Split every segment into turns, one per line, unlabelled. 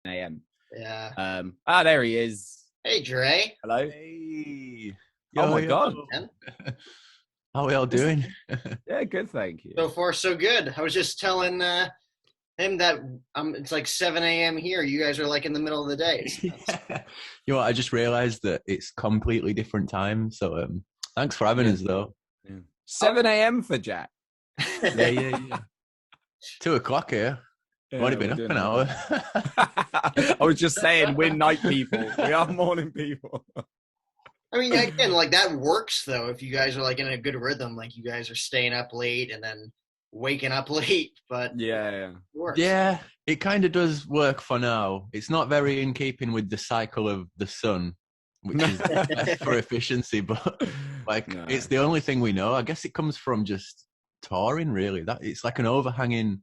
a.m.
Yeah.
There he is.
Hey, Drey.
Hello.
Hey.
Oh my God.
Man.
How are we all doing?
Yeah, good, thank you.
So far, so good. I was just telling him that it's like 7 a.m. here. You guys are like in the middle of the day. So.
Yeah. You know what, I just realized that it's completely different time. So thanks for having us, though.
Yeah. 7 a.m. for Jack.
Yeah. 2 o'clock here.
Yeah,
I've only been up an hour.
I was just saying, we're night people. We are morning people.
I mean, again, like that works though. If you guys are like in a good rhythm, like you guys are staying up late and then waking up late. But
yeah,
it works.
Yeah, it kind of does work for now. It's not very in keeping with the cycle of the sun, which is best for efficiency, but like it's the only thing we know. I guess it comes from just touring, really. That it's like an overhanging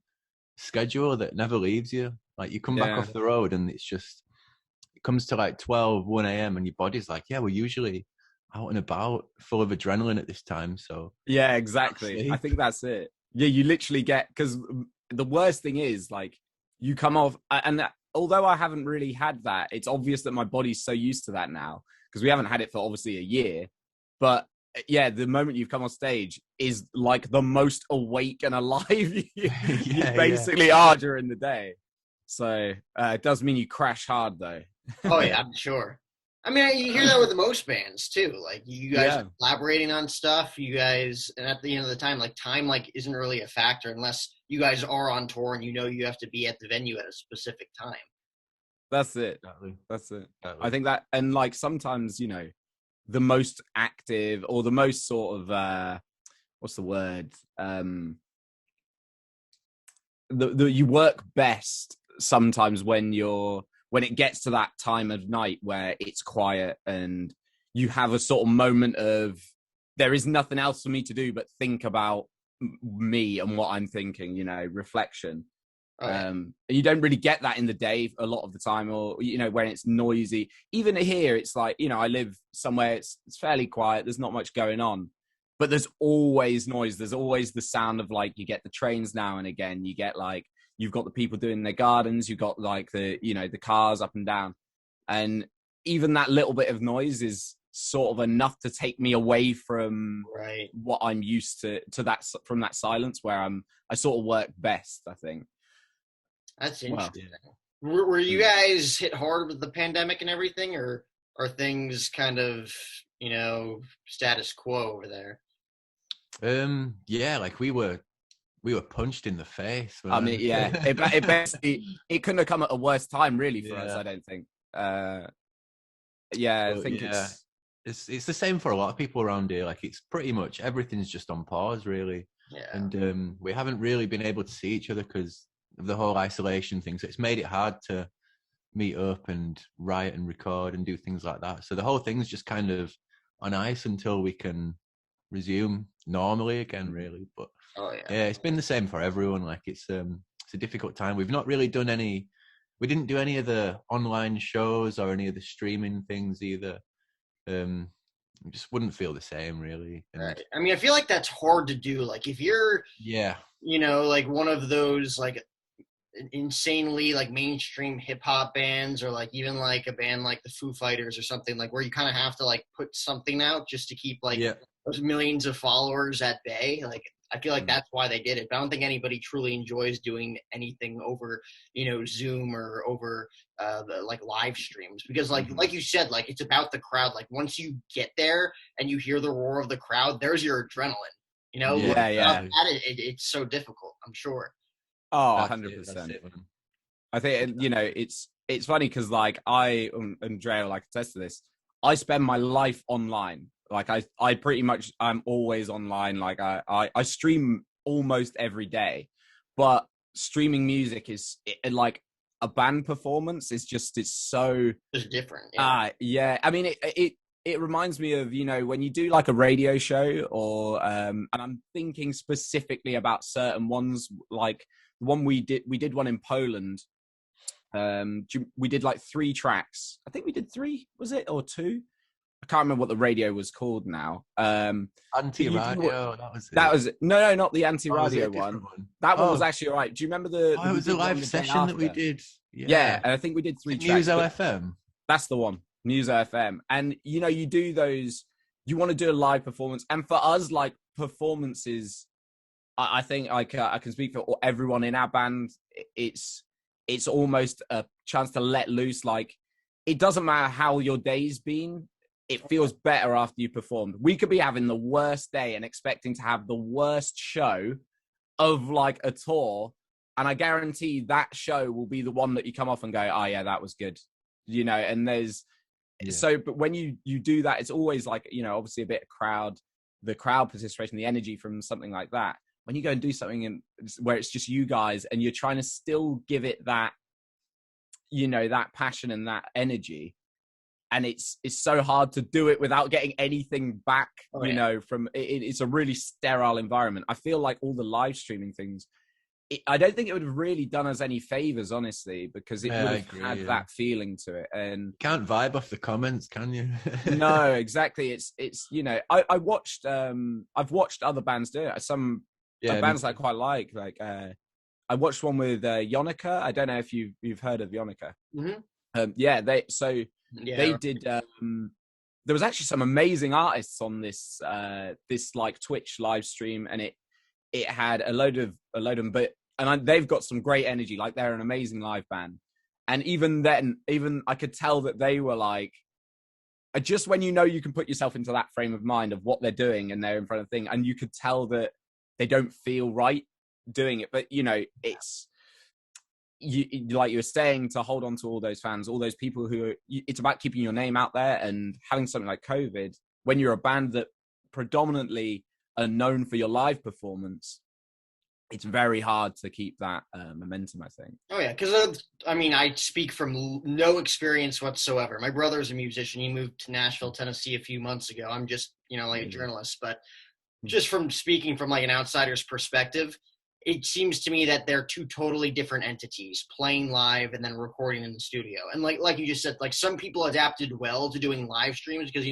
schedule that never leaves you. Like you come back off the road and it's just it comes to like 12, 1 a.m. and your body's like, yeah, we're usually out and about, full of adrenaline at this time. So
yeah, exactly. I think that's it. Yeah, you literally get, because the worst thing is like you come off, and although I haven't really had that, it's obvious that my body's so used to that now because we haven't had it for obviously a year. But yeah, the moment you've come on stage is like the most awake and alive you basically are during the day. So it does mean you crash hard though.
Oh yeah, I'm sure. I mean, you hear that with most bands too. Like you guys are collaborating on stuff. You guys, and at the end of the time, like time, like isn't really a factor unless you guys are on tour and you know you have to be at the venue at a specific time.
That's it. That's it. I think that, and like sometimes, you know, the most active or the most sort of what's the word? You work best sometimes when it gets to that time of night where it's quiet and you have a sort of moment of there is nothing else for me to do but think about me and what I'm thinking, you know, reflection. And you don't really get that in the day a lot of the time, or, you know, when it's noisy. Even here, it's like, you know, I live somewhere, it's fairly quiet. There's not much going on, but there's always noise. There's always the sound of like, you get the trains now and again, you get like, you've got the people doing their gardens, you've got like the, you know, the cars up and down. And even that little bit of noise is sort of enough to take me away from what I'm used to that, from that silence where I sort of work best, I think.
That's interesting. Wow. Were you guys hit hard with the pandemic and everything, or are things kind of, you know, status quo over there?
Yeah, like we were punched in the face.
I mean, yeah, it basically, it couldn't have come at a worse time, really, for us. I don't think. I think
it's the same for a lot of people around here. Like it's pretty much everything's just on pause, really. Yeah. And we haven't really been able to see each other because of the whole isolation thing. So it's made it hard to meet up and write and record and do things like that. So the whole thing's just kind of on ice until we can resume normally again, really. But yeah, it's been the same for everyone. Like it's a difficult time. We've not really done we didn't do any of the online shows or any of the streaming things either. We just wouldn't feel the same, really. And
I mean, I feel like that's hard to do. Like if you're, you know, like one of those like insanely like mainstream hip hop bands, or like even like a band like the Foo Fighters or something, like where you kind of have to like put something out just to keep like those millions of followers at bay. Like I feel like that's why they did it. But I don't think anybody truly enjoys doing anything over, you know, Zoom or over the like live streams, because like you said, like it's about the crowd. Like once you get there and you hear the roar of the crowd, there's your adrenaline. You know, it's so difficult, I'm sure.
Oh, 100%. I think, you know, it's funny because like I and Drey will like attest to this. I spend my life online. Like I pretty much, I'm always online. Like I stream almost every day, but streaming music is like a band performance. It's so
different.
Yeah. I mean, it reminds me of, you know, when you do like a radio show or, and I'm thinking specifically about certain ones, like the one we did one in Poland. We did like 3 tracks. I think we did 3, was it? Or 2? I can't remember what the radio was called now.
Anti-radio.
That was no, not the anti-radio one. That one was actually all right. Do you remember the?
It was a live session that we did.
Yeah, and I think we did 3 tracks.
Muso FM.
That's the one, Muso FM. And you do those. You want to do a live performance, and for us, like performances, I think I can speak for everyone in our band. It's almost a chance to let loose. Like, it doesn't matter how your day's been. It feels better after you performed. We could be having the worst day and expecting to have the worst show of like a tour. And I guarantee that show will be the one that you come off and go, oh yeah, that was good. And there's, but when you do that, it's always like, obviously a bit of the crowd participation, the energy from something like that. When you go and do something where it's just you guys and you're trying to still give it that, that passion and that energy. And it's so hard to do it without getting anything back, from it's a really sterile environment. I feel like all the live streaming things, I don't think it would have really done us any favors, honestly, because it would have had that feeling to it. And
can't vibe off the comments, can you?
No, exactly. It's I watched I've watched other bands do it. Some bands I quite like I watched one with Yonica. I don't know if you've heard of Yonica.
Mm-hmm.
They did. There was actually some amazing artists on this like Twitch live stream, and it had a load of them, they've got some great energy. Like, they're an amazing live band, and even then, I could tell that they were like, just when you can put yourself into that frame of mind of what they're doing, and they're in front of thing, and you could tell that they don't feel right doing it, but it's. Like you were saying, to hold on to all those fans, all those people it's about keeping your name out there. And having something like COVID, when you're a band that predominantly are known for your live performance, it's very hard to keep that momentum, I think.
Oh yeah, because I speak from no experience whatsoever. My brother's a musician. He moved to Nashville, Tennessee a few months ago. I'm just a journalist, but just from speaking from like an outsider's perspective, it seems to me that they're two totally different entities, playing live and then recording in the studio. And like you just said, like, some people adapted well to doing live streams because,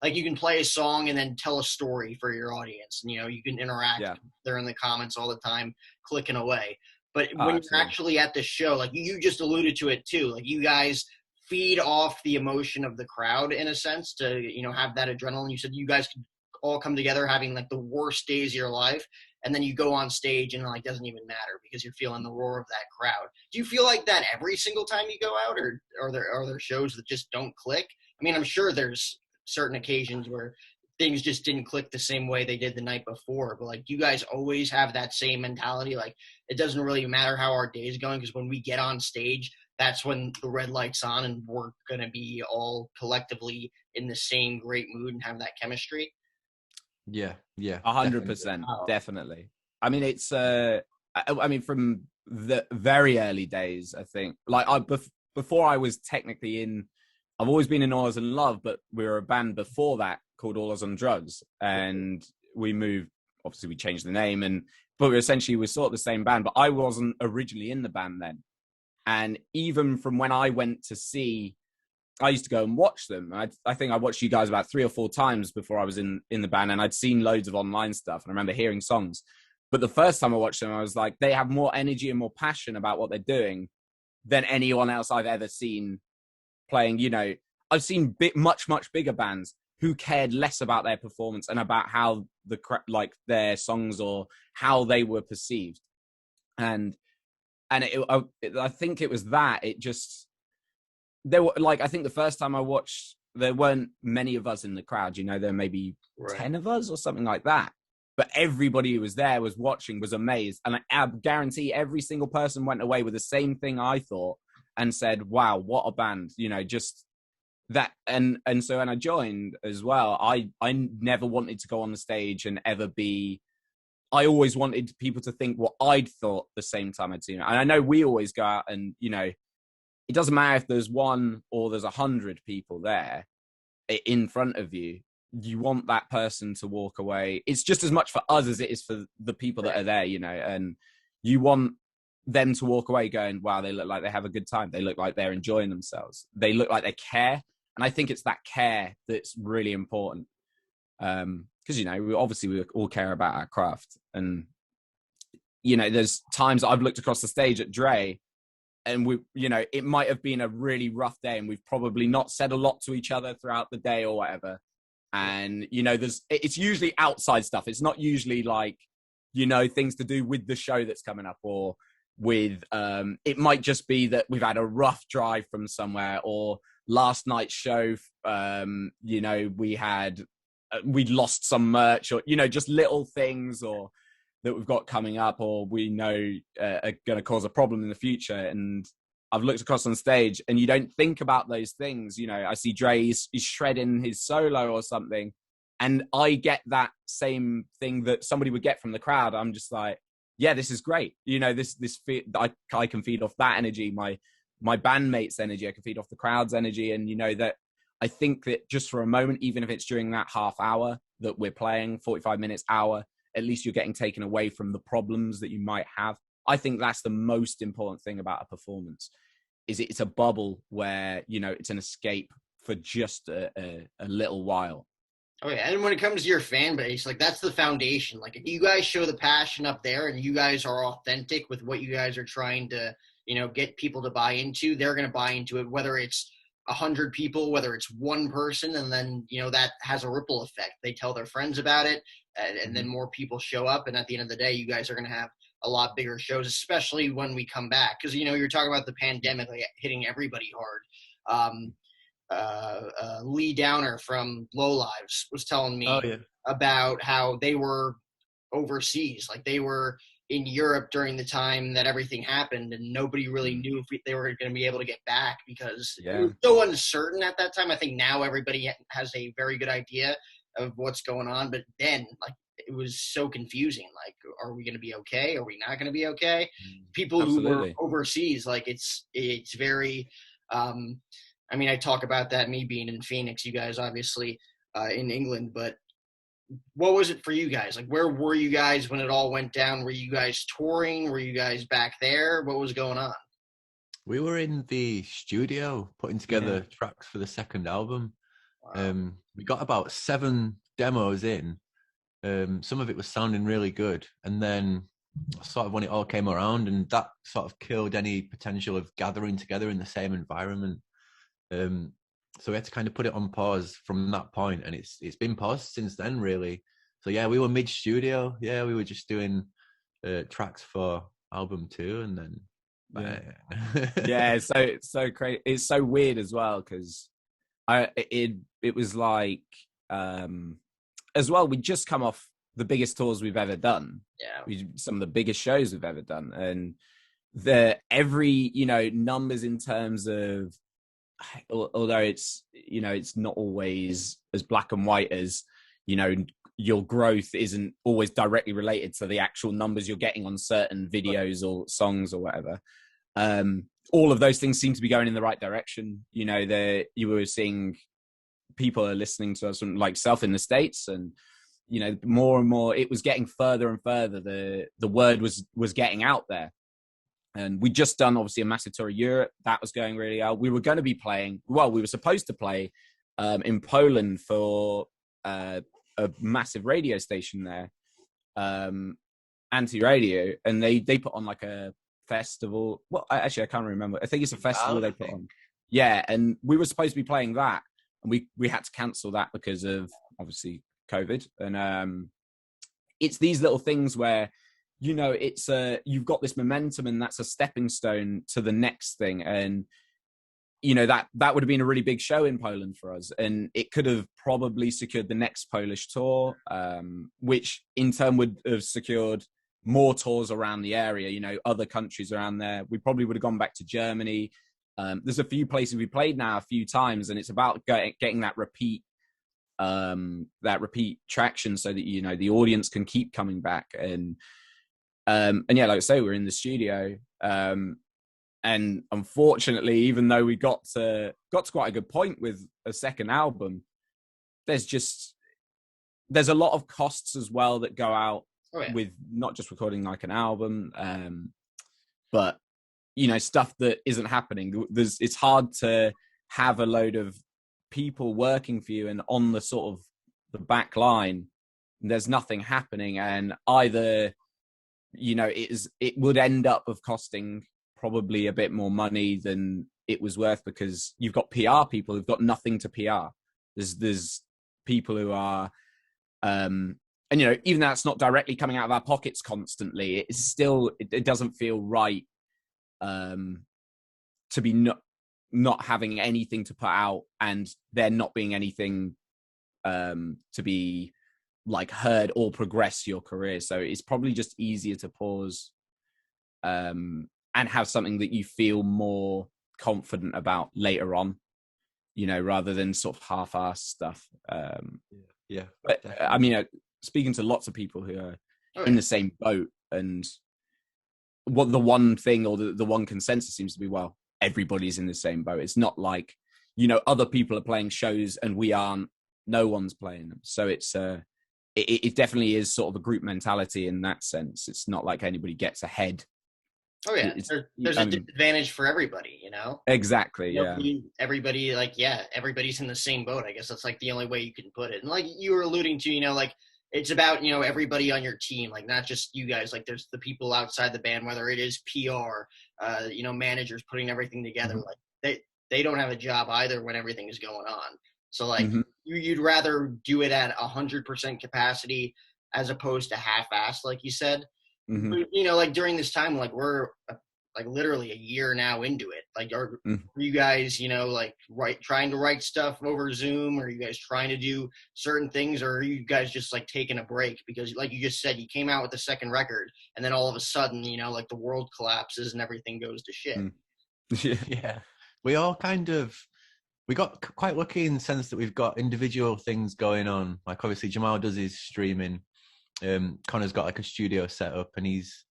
like, you can play a song and then tell a story for your audience. And, you can interact. Yeah. They're in the comments all the time, clicking away. But when you're actually at the show, like you just alluded to it too, like you guys feed off the emotion of the crowd in a sense to, have that adrenaline. You said you guys could all come together having like the worst days of your life. And then you go on stage and it like doesn't even matter because you're feeling the roar of that crowd. Do you feel like that every single time you go out, or are there shows that just don't click? I mean, I'm sure there's certain occasions where things just didn't click the same way they did the night before, but like, do you guys always have that same mentality? Like, it doesn't really matter how our day is going because when we get on stage, that's when the red light's on and we're going to be all collectively in the same great mood and have that chemistry.
Yeah,
100%, definitely. I mean, it's from the very early days, I think. Like, before I was technically I've always been in allusonlove, but we were a band before that called Allusondrugs, and we moved. Obviously, we changed the name, but we were sort of the same band. But I wasn't originally in the band then, and even from when I went to see. I used to go and watch them. I think I watched you guys about 3 or 4 times before I was in the band, and I'd seen loads of online stuff, and I remember hearing songs. But the first time I watched them, I was like, they have more energy and more passion about what they're doing than anyone else I've ever seen playing. I've seen much, much bigger bands who cared less about their performance and about how their songs or how they were perceived. And I think it was that it just. There were I think the first time I watched, there weren't many of us in the crowd. There were maybe 10 of us or something like that. But everybody who was there was watching, was amazed, and I guarantee every single person went away with the same thing I thought and said, "Wow, what a band!" Just that. And so when I joined as well, I never wanted to go on the stage and ever be. I always wanted people to think what I'd thought the same time I'd seen it. And I know we always go out and it doesn't matter if there's 1 or there's 100 people there in front of you. You want that person to walk away. It's just as much for us as it is for the people that are there, and you want them to walk away going, wow, they look like they have a good time. They look like they're enjoying themselves. They look like they care. And I think it's that care that's really important. Because, you know, we all care about our craft. And, you know, there's times I've looked across the stage at Drey, and we, you know, it might have been a really rough day and we've probably not said a lot to each other throughout the day or whatever. And, you know, it's usually outside stuff. It's not usually like, you know, things to do with the show that's coming up, or with, it might just be that we've had a rough drive from somewhere, or last night's show, you know, we'd lost some merch, or, you know, just little things, or that we've got coming up, or we know are going to cause a problem in the future. And I've looked across on stage and you don't think about those things. You know, I see Drey is shredding his solo or something, and I get that same thing that somebody would get from the crowd. I'm just like, yeah, this is great. You know, I can feed off that energy, my bandmates' energy. I can feed off the crowd's energy. And, you know, that I think that just for a moment, even if it's during that half hour that we're playing, 45 minutes, hour, at least you're getting taken away from the problems that you might have. I think that's the most important thing about a performance, is it's a bubble where, you know, it's an escape for just a little while.
Oh yeah, and when it comes to your fan base, like, that's the foundation. Like, if you guys show the passion up there and you guys are authentic with what you guys are trying to, you know, get people to buy into, they're going to buy into it, whether it's 100 people, whether it's one person, and then, you know, that has a ripple effect. They tell their friends about it, and then more people show up, and at the end of the day, you guys are going to have a lot bigger shows, especially when we come back. Because, you know, you're talking about the pandemic, like, hitting everybody hard. Lee Downer from Low Lives was telling me about how they were overseas, like they were in Europe during the time that everything happened, and nobody really knew if they were going to be able to get back, because it was so uncertain at that time. I think now everybody has a very good idea of what's going on, but then, like, it was so confusing. Like, are we going to be okay? Are we not going to be okay? People
Absolutely.
who were overseas, like, it's very, I mean, I talk about that, me being in Phoenix, you guys obviously in England, but what was it for you guys? Like, where were you guys when it all went down? Were you guys touring? Were you guys back there? What was going on?
We were in the studio putting together tracks for the second album. Wow. We got about 7 demos in. Some of it was sounding really good. And then sort of when it all came around, and that sort of killed any potential of gathering together in the same environment. So we had to kind of put it on pause from that point, and it's been paused since then, really. So yeah, we were mid-studio. Yeah, we were just doing tracks for album 2, and then
it's so crazy. It's so weird as well, because it was like as well, we just come off the biggest tours we've ever done. Some of the biggest shows we've ever done, and every, you know, numbers in terms of, although it's, you know, it's not always as black and white as, you know, your growth isn't always directly related to the actual numbers you're getting on certain videos or songs or whatever. All of those things seem to be going in the right direction. You know, you were seeing people are listening to us from, like, self in the States, and, you know, more and more it was getting further and further. The word was getting out there. And we just done, obviously, a massive tour of Europe. That was going really well. We were going to be playing, we were supposed to play in Poland for a massive radio station there, Anti-Radio, and they put on like a festival. Well, actually, I can't remember. I think it's a festival they put on. Yeah, and we were supposed to be playing that, and we had to cancel that because of, obviously, COVID. And it's these little things where, you know, it's you've got this momentum, and that's a stepping stone to the next thing. And, you know, that would have been a really big show in Poland for us, and it could have probably secured the next Polish tour, which in turn would have secured more tours around the area, you know, other countries around there. We probably would have gone back to Germany. There's a few places we played now a few times, and it's about getting that repeat traction, so that, you know, the audience can keep coming back. And yeah, like I say, we're in the studio, and unfortunately, even though we got to quite a good point with a second album, there's a lot of costs as well that go out with not just recording like an album, but, you know, stuff that isn't happening. It's hard to have a load of people working for you and on the sort of the back line, there's nothing happening, and either, you know, it would end up of costing probably a bit more money than it was worth, because you've got PR people who've got nothing to PR. There's people who are, and you know, even though it's not directly coming out of our pockets constantly, it's still, it doesn't feel right to be not having anything to put out, and there not being anything to be like heard or progress your career. So it's probably just easier to pause and have something that you feel more confident about later on, you know, rather than sort of half-assed stuff. But I mean, speaking to lots of people who are in the same boat, and what the one thing or the one consensus seems to be, well, everybody's in the same boat. It's not like, you know, other people are playing shows and we aren't, no one's playing them. So it's it definitely is sort of a group mentality in that sense. It's not like anybody gets ahead.
Oh yeah, there's a disadvantage for everybody, you know?
Exactly, yeah.
Everybody, like, everybody's in the same boat. I guess that's like the only way you can put it. And like you were alluding to, you know, like it's about, you know, everybody on your team, like not just you guys, like there's the people outside the band, whether it is PR, you know, managers putting everything together. Like they don't have a job either when everything is going on. So like you'd rather do it at 100% capacity as opposed to half-assed, like you said. But, you know, like during this time, like we're like literally a year now into it. Like, are you guys, you know, like trying to write stuff over Zoom? Or are you guys trying to do certain things? Or are you guys just like taking a break? Because like you just said, you came out with the second record and then all of a sudden, you know, like the world collapses and everything goes to shit.
Yeah. We all we got quite lucky in the sense that we've got individual things going on. Like obviously Jemal does his streaming. Connor's got like a studio set up and he's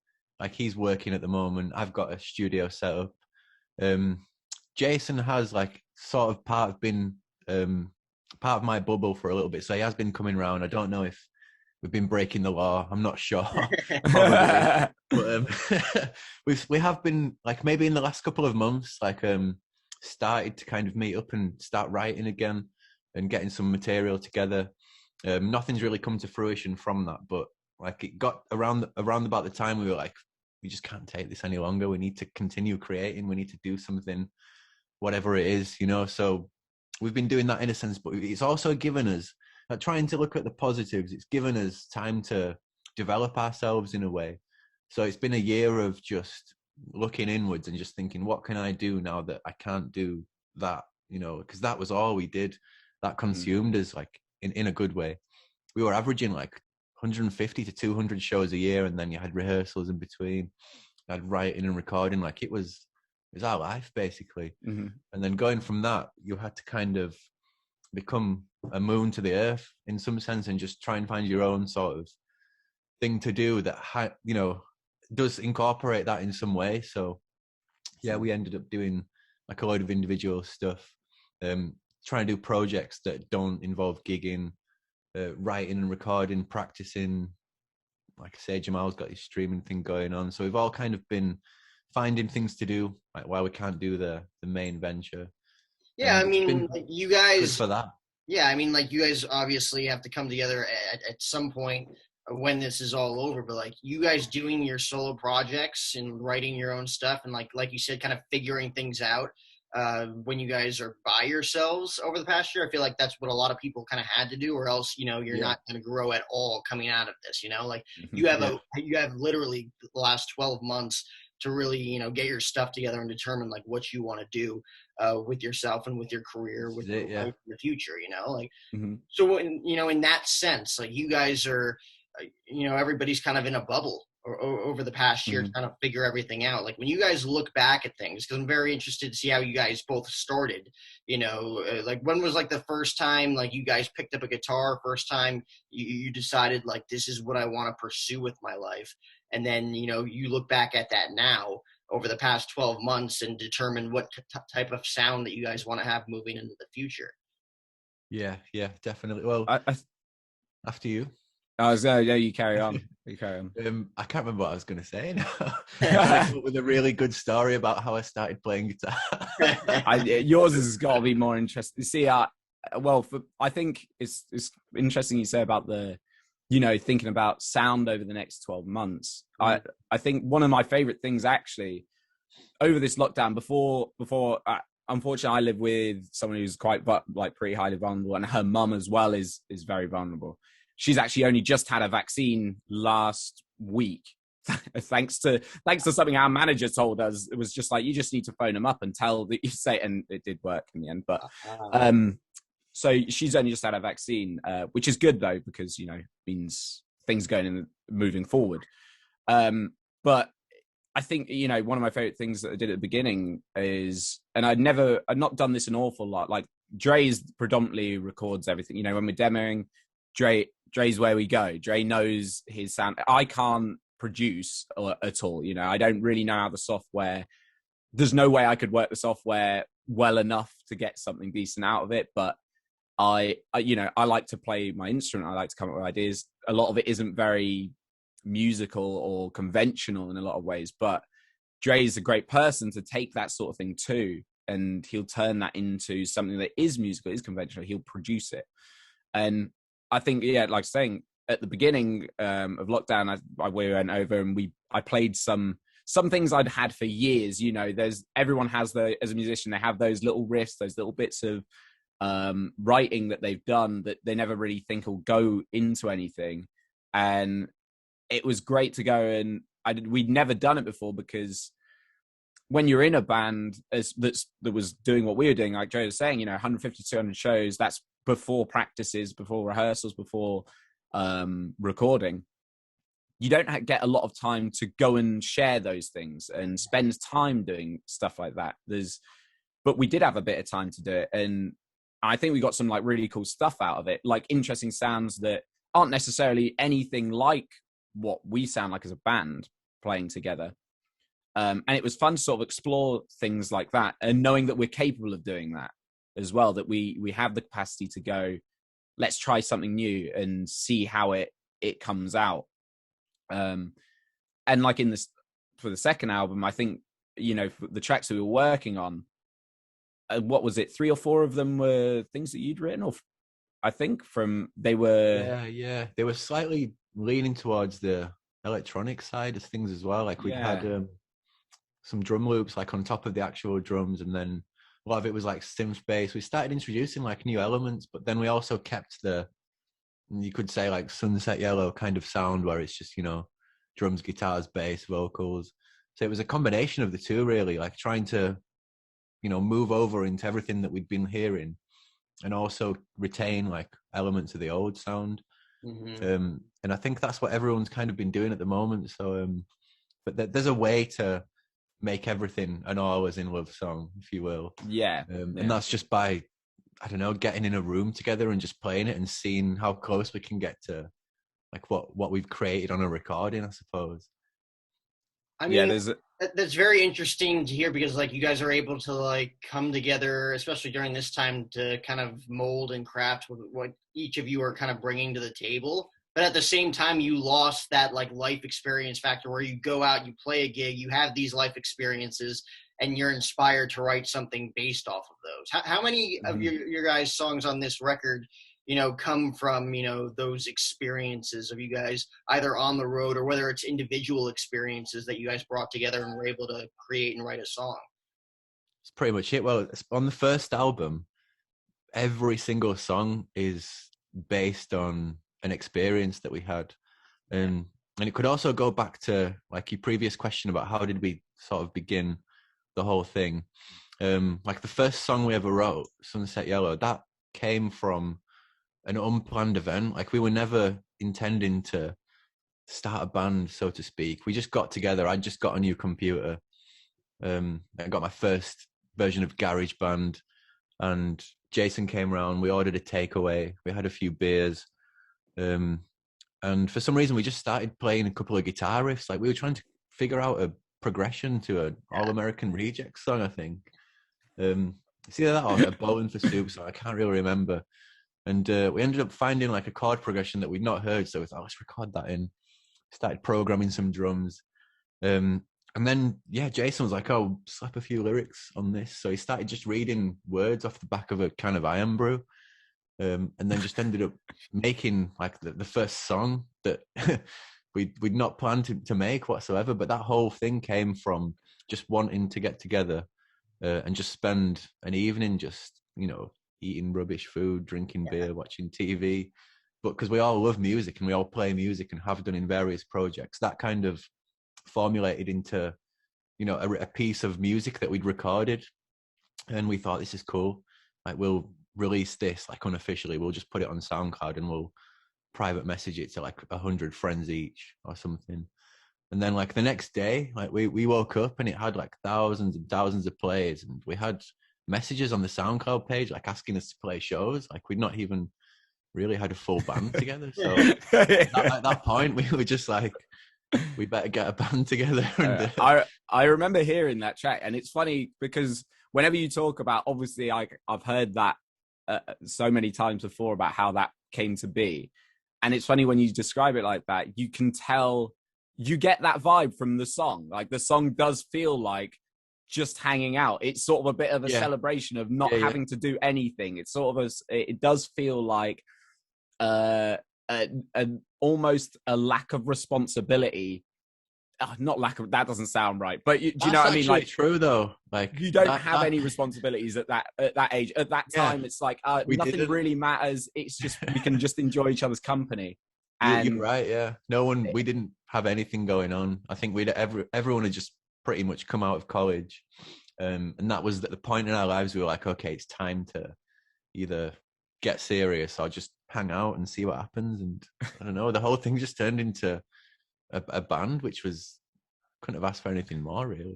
working at the moment. I've got a studio set up. Jason has like sort of been part of my bubble for a little bit. So he has been coming around. I don't know if we've been breaking the law. I'm not sure. But we have been, like, maybe in the last couple of months, like started to kind of meet up and start writing again and getting some material together. Nothing's really come to fruition from that, but like it got around about the time we were like, we just can't take this any longer. We need to continue creating. We need to do something, whatever it is, you know. So we've been doing that in a sense, but it's also given us, trying to look at the positives, it's given us time to develop ourselves in a way. So it's been a year of just looking inwards and just thinking, what can I do now that I can't do that, you know, because that was all we did. That consumed us, like, in a good way. We were averaging like 150 to 200 shows a year, and then you had rehearsals in between, you had writing and recording. Like it was our life basically. And then going from that, you had to kind of become a moon to the earth in some sense and just try and find your own sort of thing to do that, you know, does incorporate that in some way. So yeah, we ended up doing like a load of individual stuff, trying to do projects that don't involve gigging, writing and recording, practicing. Like I say, Jamal's got his streaming thing going on. So we've all kind of been finding things to do, like while we can't do the main venture.
Yeah, I mean, you guys,
good for that.
Yeah, I mean, like you guys obviously have to come together at some point when this is all over. But like you guys doing your solo projects and writing your own stuff, and like you said, kind of figuring things out when you guys are by yourselves over the past year. I feel like that's what a lot of people kind of had to do, or else, you know, you're not going to grow at all coming out of this. You know, like you have literally the last 12 months to really, you know, get your stuff together and determine like what you want to do with yourself and with your career, with your life in the future, you know, like, so when, you know, in that sense, like you guys are, you know, everybody's kind of in a bubble over the past year, trying to figure everything out. Like when you guys look back at things, because I'm very interested to see how you guys both started, you know, like when was like the first time, like you guys picked up a guitar, first time you decided like, this is what I want to pursue with my life. And then, you know, you look back at that now over the past 12 months and determine what type of sound that you guys want to have moving into the future. Yeah,
definitely. Well, after you.
You carry on. You carry on.
I can't remember what I was going to say now. I came up with a really good story about how I started playing guitar.
Yours has got to be more interesting. See, well, I think it's interesting you say about the, you know, thinking about sound over the next 12 months. I think one of my favorite things actually over this lockdown, before unfortunately I live with someone who's quite like pretty highly vulnerable, and her mum as well is very vulnerable. She's actually only just had a vaccine last week. thanks to something our manager told us. It was just like, you just need to phone them up and tell that you say, and it did work in the end. But so she's only just had a vaccine, which is good though, because, you know, means things going and moving forward. But I think, you know, one of my favorite things that I did at the beginning is, and I'd not done this an awful lot. Like Drey's predominantly records everything. You know, when we're demoing, Drey's where we go. Drey knows his sound. I can't produce at all. You know, I don't really know how the software. There's no way I could work the software well enough to get something decent out of it. But I you know, I like to play my instrument. I like to come up with ideas. A lot of it isn't very musical or conventional in a lot of ways, but Drey's a great person to take that sort of thing too, and he'll turn that into something that is musical, is conventional. He'll produce it. And I think, yeah, like saying at the beginning of lockdown, we went over and I played some things I'd had for years. You know, everyone has as a musician, they have those little riffs, those little bits of writing that they've done that they never really think will go into anything. And it was great to go, and we'd never done it before, because when you're in a band that was doing what we were doing, like Joe was saying, you know, 150, 200 shows, that's before practices, before rehearsals, before recording. You don't get a lot of time to go and share those things and spend time doing stuff like that. But we did have a bit of time to do it, and I think we got some like really cool stuff out of it, like interesting sounds that aren't necessarily anything like what we sound like as a band playing together. And it was fun to sort of explore things like that, and knowing that we're capable of doing that as well, that we have the capacity to go, let's try something new and see how it comes out. And like for the second album, I think, you know, the tracks that we were working on, what was it, 3 or 4 of them were things that you'd written, or I think they were
they were slightly leaning towards the electronic side of things as well. Like we'd had some drum loops like on top of the actual drums, and then a lot of it was like synth bass. We started introducing like new elements, but then we also kept you could say like Sunset Yellow kind of sound, where it's just, you know, drums, guitars, bass, vocals. So it was a combination of the two, really, like trying to, you know, move over into everything that we'd been hearing and also retain like elements of the old sound. Mm-hmm. And I think that's what everyone's kind of been doing at the moment. So, but there's a way to make everything an Always in Love song, if you will. And that's just by, I don't know, getting in a room together and just playing it and seeing how close we can get to like what we've created on a recording, I suppose.
I mean, that's very interesting to hear, because like you guys are able to like come together, especially during this time, to kind of mold and craft what each of you are kind of bringing to the table. But at the same time, you lost that like life experience factor, where you go out, you play a gig, you have these life experiences, and you're inspired to write something based off of those. How many of your guys' songs on this record, you know, come from, you know, those experiences of you guys either on the road, or whether it's individual experiences that you guys brought together and were able to create and write a song?
It's pretty much it. Well, on the first album, every single song is based on an experience that we had. And it could also go back to like your previous question about how did we sort of begin the whole thing. Like the first song we ever wrote, Sunset Yellow, that came from an unplanned event. Like we were never intending to start a band, so to speak. We just got together. I just got a new computer. I got my first version of GarageBand, and Jason came around. We ordered a takeaway. We had a few beers. And for some reason, we just started playing a couple of guitar riffs. Like we were trying to figure out a progression to an All-American Rejects song, I think. It's either that or a Bowling for Soup song. I can't really remember. And we ended up finding like a chord progression that we'd not heard. So we thought, let's record that in. Started programming some drums. And then, Jason was like, oh, slap a few lyrics on this. So he started just reading words off the back of a kind of iron brew. and then just ended up making like the first song that we'd not planned to make whatsoever. But that whole thing came from just wanting to get together and just spend an evening just, you know, eating rubbish food, drinking beer, watching TV. But because we all love music and we all play music and have done in various projects, that kind of formulated into, you know, a piece of music that we'd recorded. And we thought, this is cool. Like, we'll release this like unofficially. We'll just put it on SoundCloud and we'll private message it to like 100 friends each or something. And then like the next day, like we woke up and it had like thousands and thousands of plays, and we had messages on the SoundCloud page like asking us to play shows. Like, we'd not even really had a full band together. So at that point, we were just like, we better get a band together. And,
I remember hearing that track, and it's funny because whenever you talk about, obviously I've heard that so many times before about how that came to be. And it's funny when you describe it like that, you can tell, you get that vibe from the song. Like, the song does feel like just hanging out. It's sort of a bit of a celebration of not having to do anything. It's sort of it does feel like almost a lack of responsibility. Not lack of, that doesn't sound right, but do you know what I mean? Like,
true though. Like,
you don't have any responsibilities at that age. At that time, it's like nothing really matters. It's just we can just enjoy each other's company. And
you're right. Yeah, we didn't have anything going on. I think everyone had just pretty much come out of college, and that was at the point in our lives we were like, okay, it's time to either get serious or just hang out and see what happens. And I don't know, the whole thing just turned into a band, which was, couldn't have asked for anything more, really.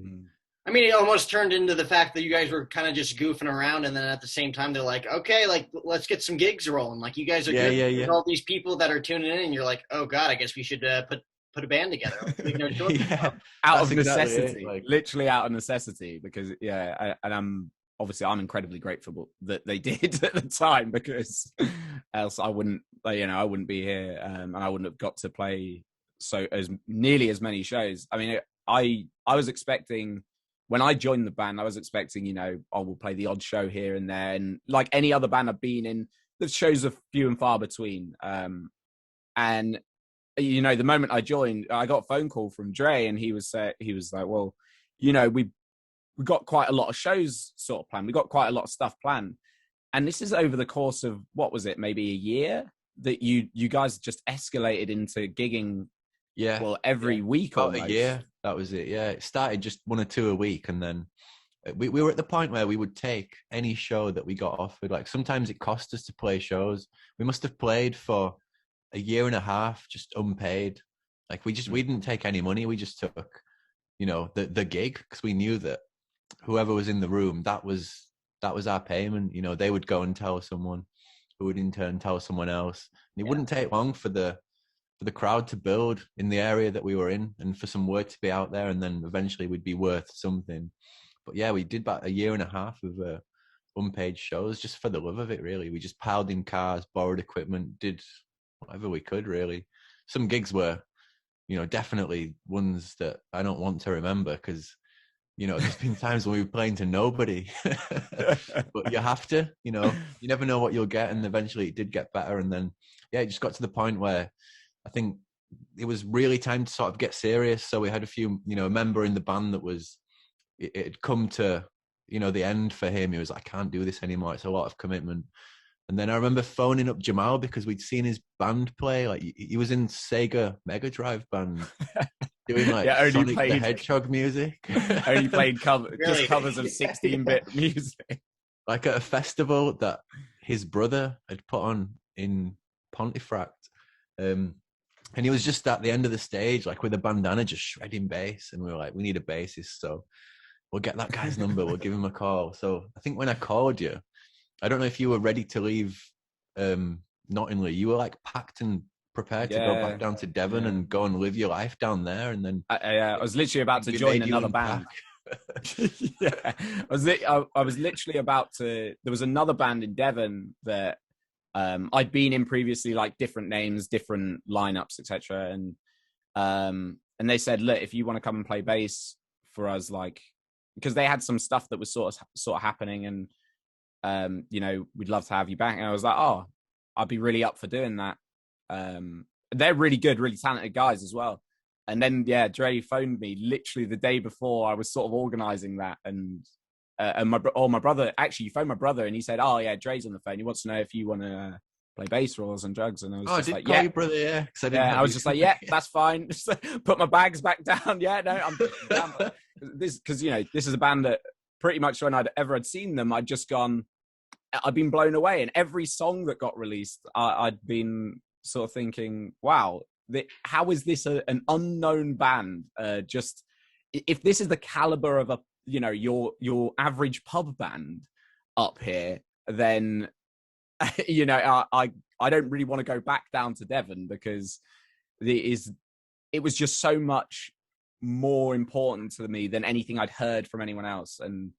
I mean, it almost turned into the fact that you guys were kind of just goofing around, and then at the same time, they're like, okay, like, let's get some gigs rolling. Like, you guys are good. All these people that are tuning in, and you're like, oh God, I guess we should put a band together.
Out of necessity, literally out of necessity, because I'm incredibly grateful that they did at the time, because else I wouldn't be here, and I wouldn't have got to play as nearly as many shows. I mean, I was expecting, when I joined the band, I was expecting, you know, we'll play the odd show here and there, and like any other band I've been in, the shows are few and far between. And you know, the moment I joined, I got a phone call from Drey, and he was like, well, you know, we got quite a lot of shows sort of planned. We got quite a lot of stuff planned, and this is over the course of, what was it, maybe a year, that you guys just escalated into gigging.
Yeah.
Well, every week almost.
About a year. That was it. Yeah. It started just 1 or 2 a week. And then we were at the point where we would take any show that we got offered. Like, sometimes it cost us to play shows. We must have played for a year and a half, just unpaid. Like, we didn't take any money. We just took, you know, the gig, because we knew that whoever was in the room, that was our payment. You know, they would go and tell someone who would in turn tell someone else. And it wouldn't take long for the crowd to build in the area that we were in, and for some word to be out there, and then eventually we'd be worth something. But yeah, we did about a year and a half of unpaid shows, just for the love of it, really. We just piled in cars, borrowed equipment, did whatever we could, really. Some gigs were, you know, definitely ones that I don't want to remember, because, you know, there's been times when we were playing to nobody. But you have to, you know, you never know what you'll get, and eventually it did get better. And then, yeah, it just got to the point where I think it was really time to sort of get serious. So we had a few, you know, a member in the band that was, it had come to, you know, the end for him. He was like, I can't do this anymore. It's a lot of commitment. And then I remember phoning up Jemal, because we'd seen his band play. Like, he was in Sega Mega Drive band doing like Sonic the Hedgehog music.
Only played just covers of 16-bit music.
Like, at a festival that his brother had put on in Pontefract. And he was just at the end of the stage, like with a bandana, just shredding bass. And we were like, we need a bassist. So we'll get that guy's number. We'll give him a call. So I think when I called you, I don't know if you were ready to leave Nottingham. You were like packed and prepared to go back down to Devon and go and live your life down there. And then
I was literally about to join another band. I was literally about to. There was another band in Devon that I'd been in previously, like different names, different lineups, etc. And they said, look, if you want to come and play bass for us, like, because they had some stuff that was sort of happening, and you know, we'd love to have you back. And I was like, oh, I'd be really up for doing that. They're really good, really talented guys as well. And then, yeah, Drey phoned me literally the day before I was sort of organizing that. And my brother, actually, he phoned my brother and he said, oh, yeah, Drey's on the phone. He wants to know if you want to play bass for Allusondrugs. And I was just like, yeah.
Your brother, yeah.
I was just like, yeah, that's fine. Put my bags back down. Yeah, no, I'm down. This, because, you know, this is a band that pretty much when I'd seen them, I'd been blown away. And every song that got released, I'd been sort of thinking, wow, how is this an unknown band? Just if this is the caliber of your average pub band up here, then you know, I don't really want to go back down to Devon, because it was just so much more important to me than anything I'd heard from anyone else. And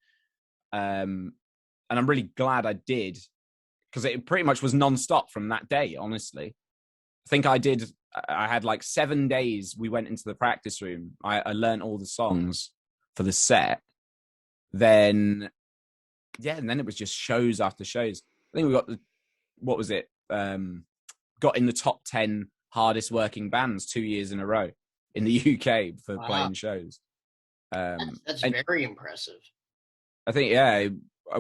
I'm really glad I did, because it pretty much was non-stop from that day, honestly. I think I had like 7 days. We went into the practice room. I learned all the songs for the set. Then, yeah, and then it was just shows after shows. I think we got got in the top 10 hardest working bands 2 years in a row in the UK for playing shows.
That's very impressive.
I think, yeah,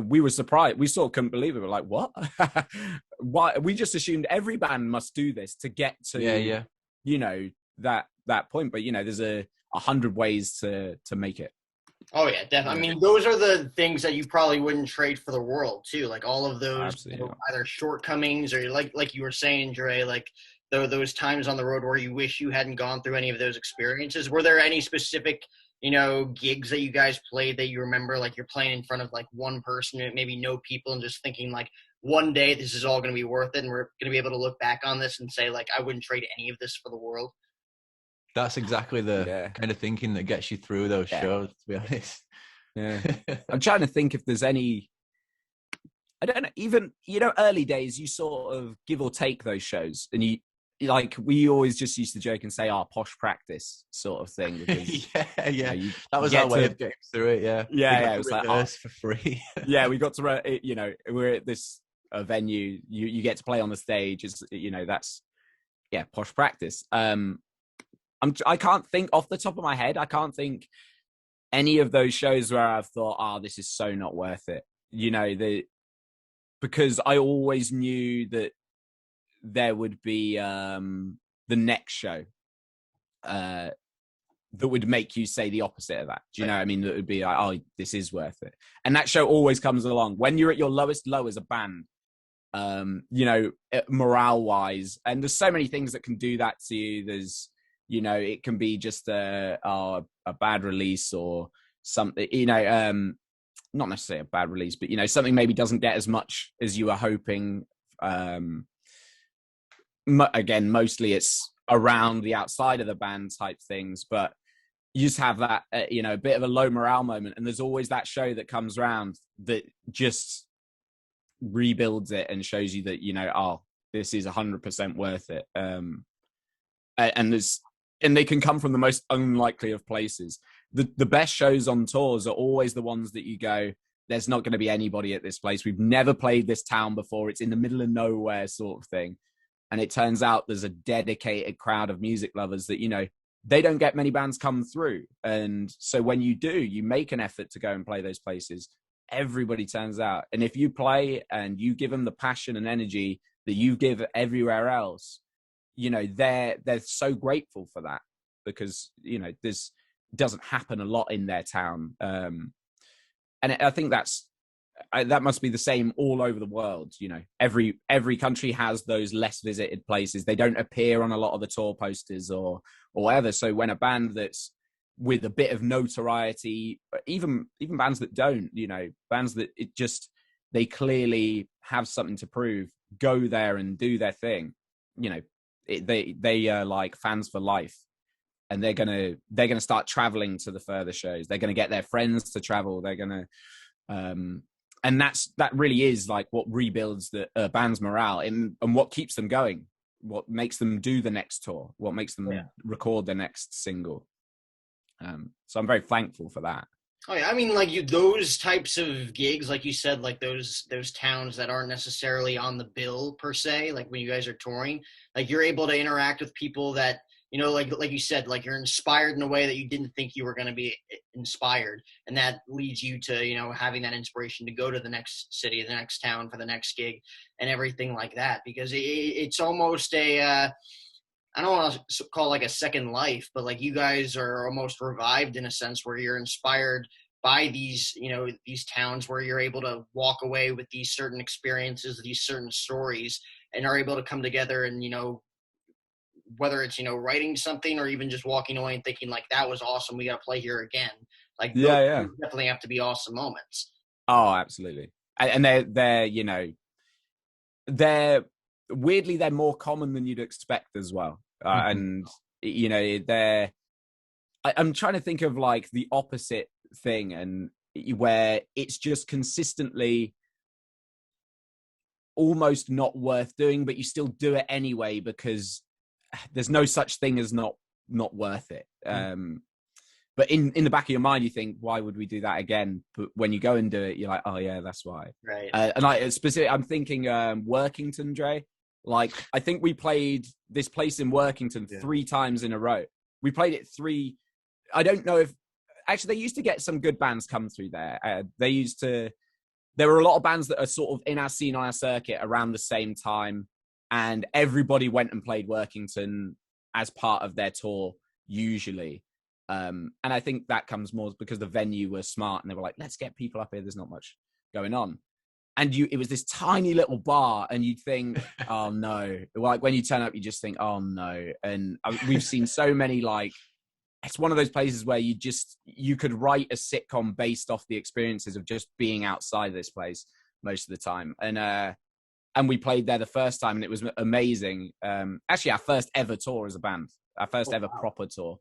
we were surprised. We sort of couldn't believe it. We're like, what? Why? We just assumed every band must do this to get to, you know, that point. But, you know, there's 100 ways to make it.
Oh, yeah, definitely. I mean, those are the things that you probably wouldn't trade for the world, too. Like all of those either shortcomings or like you were saying, Drey, like those times on the road where you wish you hadn't gone through any of those experiences. Were there any specific, you know, gigs that you guys played that you remember, like you're playing in front of like one person and maybe no people and just thinking like one day this is all going to be worth it and we're going to be able to look back on this and say like, I wouldn't trade any of this for the world?
That's exactly the kind of thinking that gets you through those shows, to be honest.
Yeah. I'm trying to think if there's any, I don't know, even, you know, early days, you sort of give or take those shows. And we always just used to joke and say, posh practice sort of thing. Because,
that was our way of getting through it,
Yeah, it was like,
for free.
Yeah, we got to, you know, we're at this venue, you get to play on the stage. It's, you know, that's, posh practice. I can't think off the top of my head. I can't think any of those shows where I've thought, this is so not worth it. You know, because I always knew that there would be the next show that would make you say the opposite of that. Do you know what I mean? That would be like, this is worth it. And that show always comes along when you're at your lowest low as a band, you know, morale wise. And there's so many things that can do that to you. There's, you know, it can be just a bad release or something, you know, not necessarily a bad release, but, you know, something maybe doesn't get as much as you were hoping. Again, mostly it's around the outside of the band type things, but you just have that, you know, a bit of a low morale moment. And there's always that show that comes around that just rebuilds it and shows you that, you know, this is 100% worth it. And they can come from the most unlikely of places. The best shows on tours are always the ones that you go, there's not going to be anybody at this place. We've never played this town before. It's in the middle of nowhere sort of thing. And it turns out there's a dedicated crowd of music lovers that, you know, they don't get many bands come through. And so when you do, you make an effort to go and play those places. Everybody turns out. And if you play and you give them the passion and energy that you give everywhere else, you know, they're so grateful for that, because, you know, this doesn't happen a lot in their town. And I think that must be the same all over the world. You know, every country has those less visited places. They don't appear on a lot of the tour posters or whatever. So when a band that's with a bit of notoriety, even bands that don't, you know, bands that they clearly have something to prove, go there and do their thing, you know, they are like fans for life, and they're gonna start traveling to the further shows. They're gonna get their friends to travel. They're gonna, and that really is like what rebuilds the band's morale and what keeps them going, what makes them do the next tour, what makes them record the next single. So I'm very thankful for that.
Oh yeah, I mean, like those types of gigs, like you said, like those towns that aren't necessarily on the bill per se, like when you guys are touring, like you're able to interact with people that, you know, like you said, like you're inspired in a way that you didn't think you were going to be inspired, and that leads you to, you know, having that inspiration to go to the next city, the next town for the next gig, and everything like that, because it's almost a I don't want to call it like a second life, but like you guys are almost revived in a sense where you're inspired by these, you know, these towns where you're able to walk away with these certain experiences, these certain stories, and are able to come together and, you know, whether it's, you know, writing something or even just walking away and thinking like, that was awesome, we got to play here again. Like those definitely have to be awesome moments.
Oh, absolutely. And they're, you know, they're more common than you'd expect as well. And, you know, I'm trying to think of like the opposite thing, and where it's just consistently almost not worth doing, but you still do it anyway because there's no such thing as not worth it. But in the back of your mind, you think, why would we do that again? But when you go and do it, you're like, oh yeah, that's why.
Right.
And I'm thinking Workington, Drey. Like, I think we played this place in Workington 3 times in a row. We played it 3. I don't know if actually they used to get some good bands come through there. There were a lot of bands that are sort of in our scene on our circuit around the same time, and everybody went and played Workington as part of their tour usually. And I think that comes more because the venue was smart and they were like, let's get people up here. There's not much going on. And it was this tiny little bar, and you'd think, oh no. Like when you turn up, you just think, oh no. And we've seen so many, like, it's one of those places where you could write a sitcom based off the experiences of just being outside this place most of the time. And we played there the first time, and it was amazing. Actually, our first ever tour as a band, our first ever proper tour.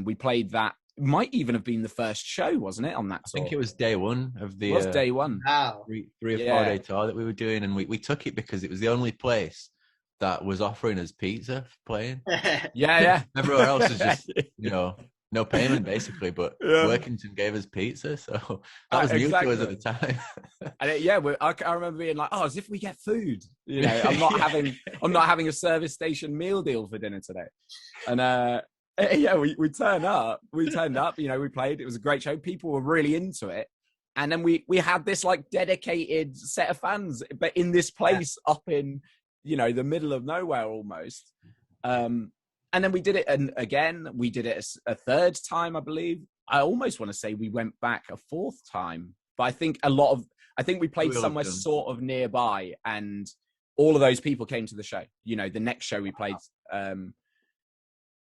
We played that. Might even have been the first show, wasn't it, on that tour?
I think it was day one of the.
It was day one.
Wow.
3 or 4 day tour that we were doing, and we took it because it was the only place that was offering us pizza for playing.
Yeah.
Everywhere else was just, you know, no payment basically, but Workington gave us pizza, so that was new to us at the time.
And I remember being like, oh, as if we get food. You know, I'm not having a service station meal deal for dinner today. And we turned up. You know, we played. It was a great show. People were really into it. And then we had this like dedicated set of fans, but in this place up in, you know, the middle of nowhere almost. And then we did it, and again, we did it a 3rd time, I believe. I almost want to say we went back a 4th time, but I think we played somewhere sort of nearby, and all of those people came to the show. You know, the next show we played.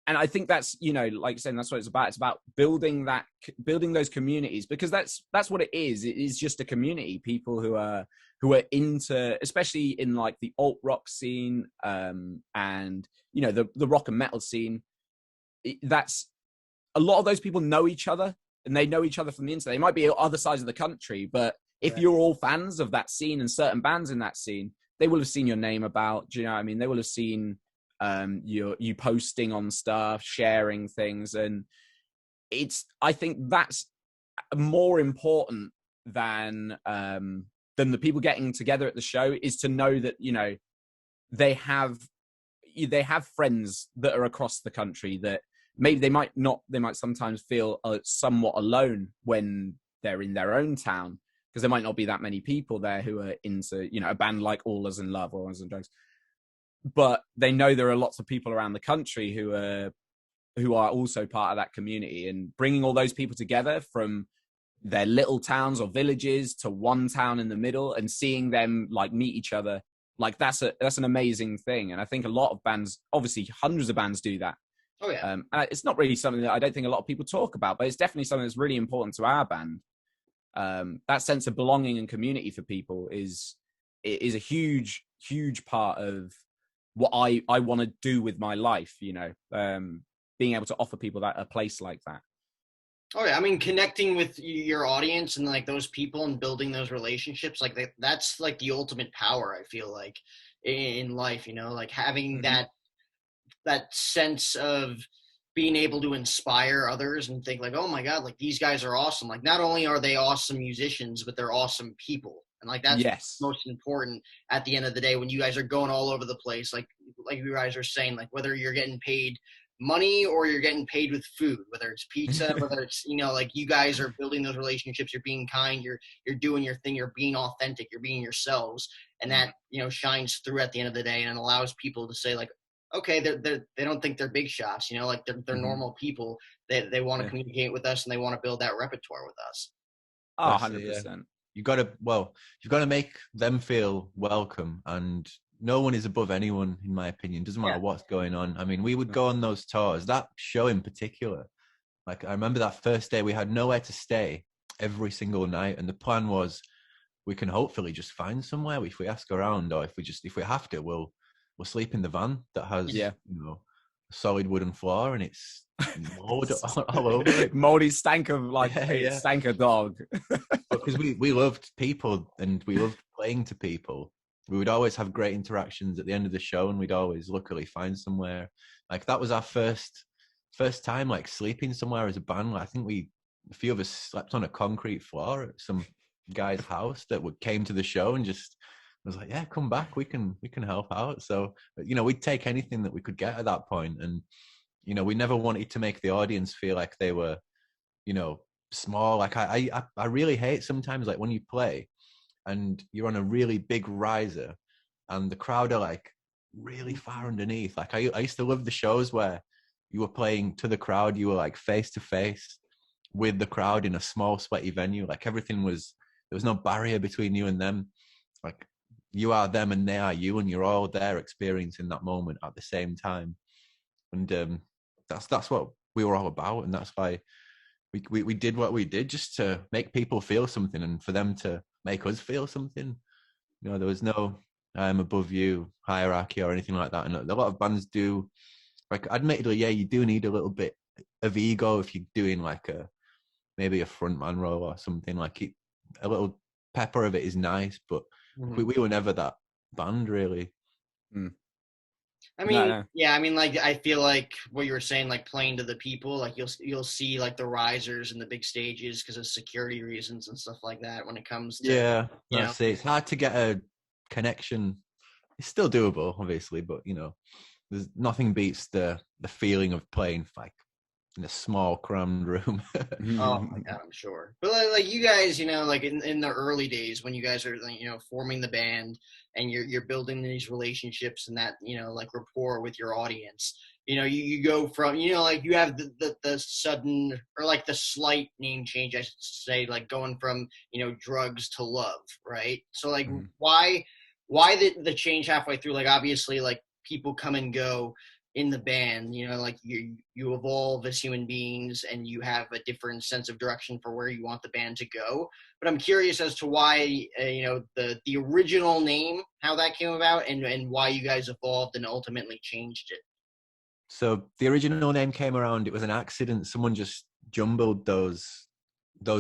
And I think that's, you know, like I said, that's what it's about. It's about building those communities, because that's what it is. It is just a community, people who are into, especially in like the alt rock scene, and, you know, the rock and metal scene. That's a lot of those people know each other, and they know each other from the internet. They might be other sides of the country, but if you're all fans of that scene and certain bands in that scene, they will have seen your name about. Do you know what I mean? They will have seen you posting on stuff, sharing things, and I think that's more important than the people getting together at the show, is to know that, you know, they have friends that are across the country that maybe they might sometimes feel somewhat alone when they're in their own town, because there might not be that many people there who are into, you know, a band like Allusonlove or Allusondrugs. But they know there are lots of people around the country who are also part of that community, and bringing all those people together from their little towns or villages to one town in the middle and seeing them like meet each other, like that's an amazing thing. And I think a lot of bands, obviously hundreds of bands, do that.
Oh yeah.
And it's not really something that I don't think a lot of people talk about, but it's definitely something that's really important to our band. That sense of belonging and community for people is a huge part of what I want to do with my life, you know, being able to offer people a place like that.
Oh yeah, I mean, connecting with your audience and like those people and building those relationships, like that's like the ultimate power, I feel like, in life, you know, like having that sense of being able to inspire others and think like, oh my God, like these guys are awesome. Like not only are they awesome musicians, but they're awesome people. And like that's most important at the end of the day when you guys are going all over the place. Like you guys are saying, like whether you're getting paid money or you're getting paid with food, whether it's pizza, whether it's, you know, like you guys are building those relationships, you're being kind, you're doing your thing, you're being authentic, you're being yourselves. And that, you know, shines through at the end of the day and allows people to say like, okay, they don't think they're big shots, you know, like they're normal people. They want to communicate with us and they want to build that repertoire with us.
Oh, 100%.
You've got to make them feel welcome, and no one is above anyone, in my opinion. Doesn't matter what's going on. I mean, we would go on those tours, that show in particular. Like, I remember that first day we had nowhere to stay every single night. And the plan was we can hopefully just find somewhere if we ask around, or if we have to, we'll sleep in the van that has, you know, a solid wooden floor and it's mold all over it.
Moldy stank of stank of dog.
Because we loved people and we loved playing to people. We would always have great interactions at the end of the show, and we'd always luckily find somewhere. Like that was our first time like sleeping somewhere as a band. Like, I think a few of us slept on a concrete floor at some guy's house that came to the show and just was like, yeah, come back, we can help out. So, you know, we'd take anything that we could get at that point. And, you know, we never wanted to make the audience feel like they were, you know, small. Like I really hate sometimes like when you play and you're on a really big riser and the crowd are like really far underneath. Like I used to love the shows where you were playing to the crowd, you were like face to face with the crowd in a small sweaty venue. Like there was no barrier between you and them. Like you are them and they are you, and you're all there experiencing that moment at the same time. And that's what we were all about, and that's why we did what we did, just to make people feel something and for them to make us feel something. You know, there was no I'm above you hierarchy or anything like that. And a lot of bands do, like, admittedly, yeah, you do need a little bit of ego if you're doing like maybe a frontman role or something. Like a little pepper of it is nice, but we were never that band really.
I mean, yeah, I mean, like, I feel like what you were saying, like playing to the people, like you'll see like the risers and the big stages because of security reasons and stuff like that when it comes to,
that's it. It's hard to get a connection. It's still doable, obviously, but you know, there's nothing beats the feeling of playing like in a small crammed room.
Oh my God, I'm sure. But like you guys, you know, like in the early days when you guys are, you know, forming the band and you're building these relationships and that, you know, like rapport with your audience, you know, you go from, you know, like you have the sudden or like the slight name change, I should say, like going from, you know, drugs to love, right? So like why the change halfway through? Like obviously like people come and go in the band, you know, like you evolve as human beings and you have a different sense of direction for where you want the band to go. But I'm curious as to why, you know, the original name, how that came about and why you guys evolved and ultimately changed it.
So the original name came around, it was an accident. Someone just jumbled those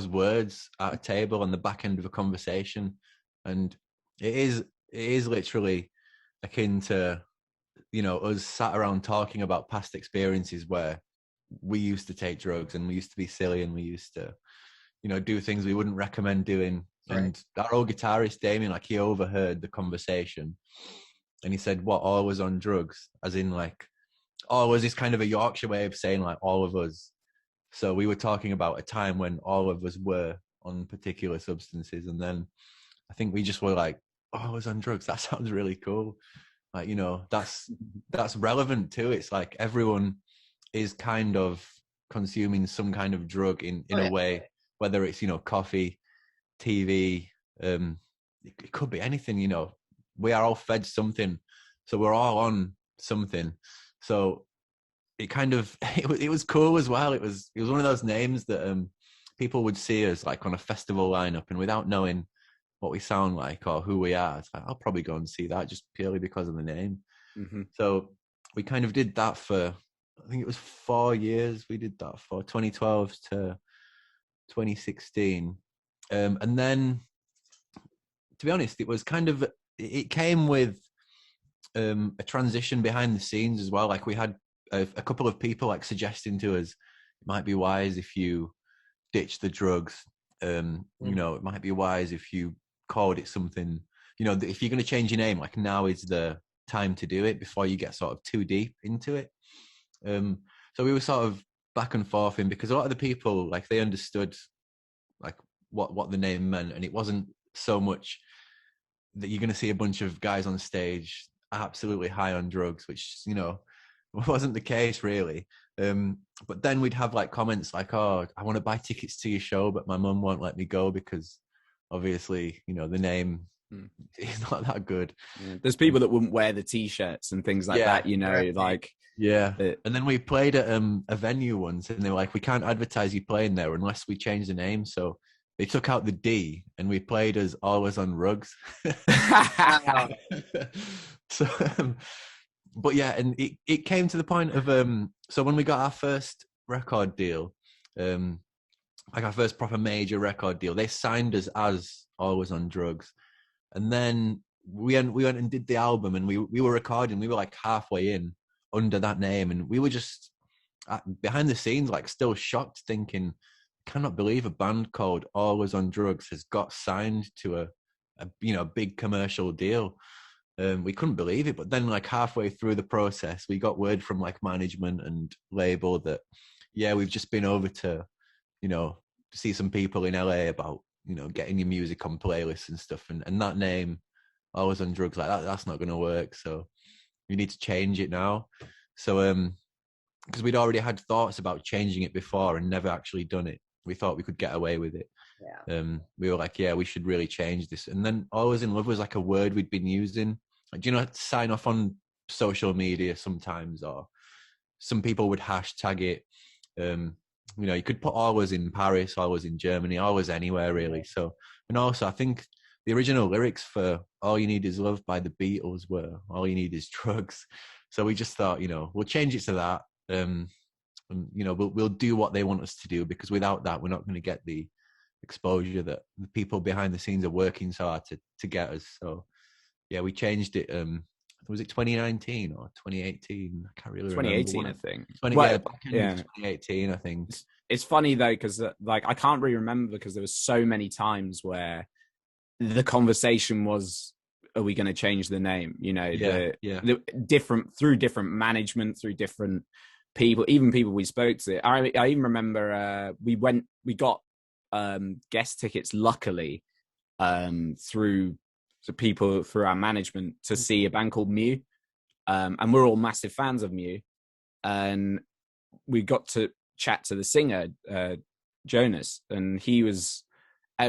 words at a table on the back end of a conversation. And it is literally akin to, you know, us sat around talking about past experiences where we used to take drugs and we used to be silly and we used to, you know, do things we wouldn't recommend doing. Right. And our old guitarist, Damien, like he overheard the conversation and he said, what, all was on drugs? As in like, all was this kind of a Yorkshire way of saying like all of us. So we were talking about a time when all of us were on particular substances. And then I think we just were like, oh, I was on drugs. That sounds really cool. Like, you know, that's relevant too. It's like everyone is kind of consuming some kind of drug in a way, whether it's, you know, coffee, TV, it could be anything, you know. We are all fed something, so we're all on something. So it kind of it was cool as well. It was one of those names that people would see us like on a festival lineup, and without knowing what we sound like or who we are, it's like, I'll probably go and see that just purely because of the name. So we kind of did that for, I think it was 4 years. We did that for 2012 to 2016. And then, to be honest, it was kind of, it came with a transition behind the scenes as well. Like we had a couple of people like suggesting to us, it might be wise if you ditch the drugs. You know, it might be wise if you called it something. You know, if you're going to change your name, like now is the time to do it before you get sort of too deep into it. So we were sort of back and forth because a lot of the people, like, they understood like what the name meant, and it wasn't so much that you're going to see a bunch of guys on stage absolutely high on drugs, which, you know, wasn't the case really. But then we'd have like comments like, oh, I want to buy tickets to your show, but my mum won't let me go because obviously, you know, the name is not that good.
Yeah. There's people that wouldn't wear the t-shirts and things like that, you know, like.
Yeah. And then we played at a venue once, and they were like, we can't advertise you playing there unless we change the name. So they took out the D, and we played as Always on Rugs. So, but yeah, and it came to the point of, so when we got our first record deal, like our first proper major record deal, they signed us as Always on Drugs. And then we went and did the album, and we were recording, we were like halfway in under that name, and we were just behind the scenes, like, still shocked, thinking, cannot believe a band called Always on Drugs has got signed to a you know, big commercial deal. We couldn't believe it. But then, like, halfway through the process, we got word from like management and label that, yeah, we've just been over to, you know, see some people in LA about, you know, getting your music on playlists and stuff, and that name Always on Drugs, like that's not going to work, so you need to change it now. So because we'd already had thoughts about changing it before and never actually done it, we thought we could get away with it. We were like, yeah, we should really change this. And then Always in Love was like a word we'd been using, like, you know, sign off on social media sometimes, or some people would hashtag it. You know, you could put Always in Paris, Always in Germany, Always anywhere really. So, and also I think the original lyrics for All You Need Is Love by the Beatles were All You Need Is Drugs. So we just thought, you know, we'll change it to that. And, you know, we'll do what they want us to do, because without that, we're not going to get the exposure that the people behind the scenes are working so hard to get us. So yeah, we changed it. Was it 2019 or 2018? I can't really
2018,
remember.
I think.
Back in 2018, I think.
It's funny though, because like I can't really remember, because there was so many times where the conversation was, are we going to change the name? You know, the different, through different management, through different people, even people we spoke to. I even remember we got guest tickets, luckily, through our management, to see a band called Mew, and we're all massive fans of Mew, and we got to chat to the singer Jonas, and he was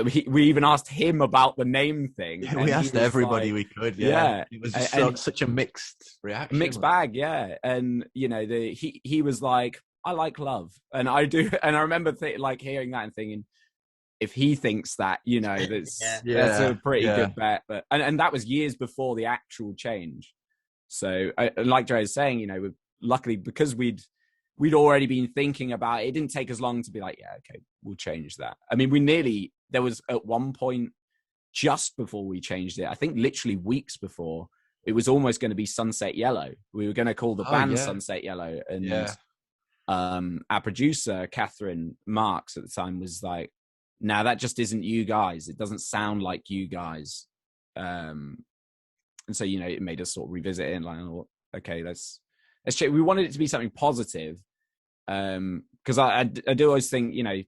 we even asked him about the name thing.
Yeah, we asked everybody we could. Yeah. It was such a mixed reaction,
mixed bag. Yeah, and you know, he was like, I like love, and I do, and I remember like hearing that and thinking, if he thinks that, you know, that's a pretty good bet. But and that was years before the actual change. So like Drey is saying, you know, luckily, because we'd already been thinking about it, it didn't take us long to be like, yeah, okay, we'll change that. I mean, there was at one point just before we changed it, I think literally weeks before, it was almost going to be Sunset Yellow. We were going to call the band Sunset Yellow. And our producer, Catherine Marks, at the time was like, no, that just isn't you guys. It doesn't sound like you guys. And so, you know, it made us sort of revisit it and like, oh, okay, let's check. We wanted it to be something positive. Because I do always think, you know,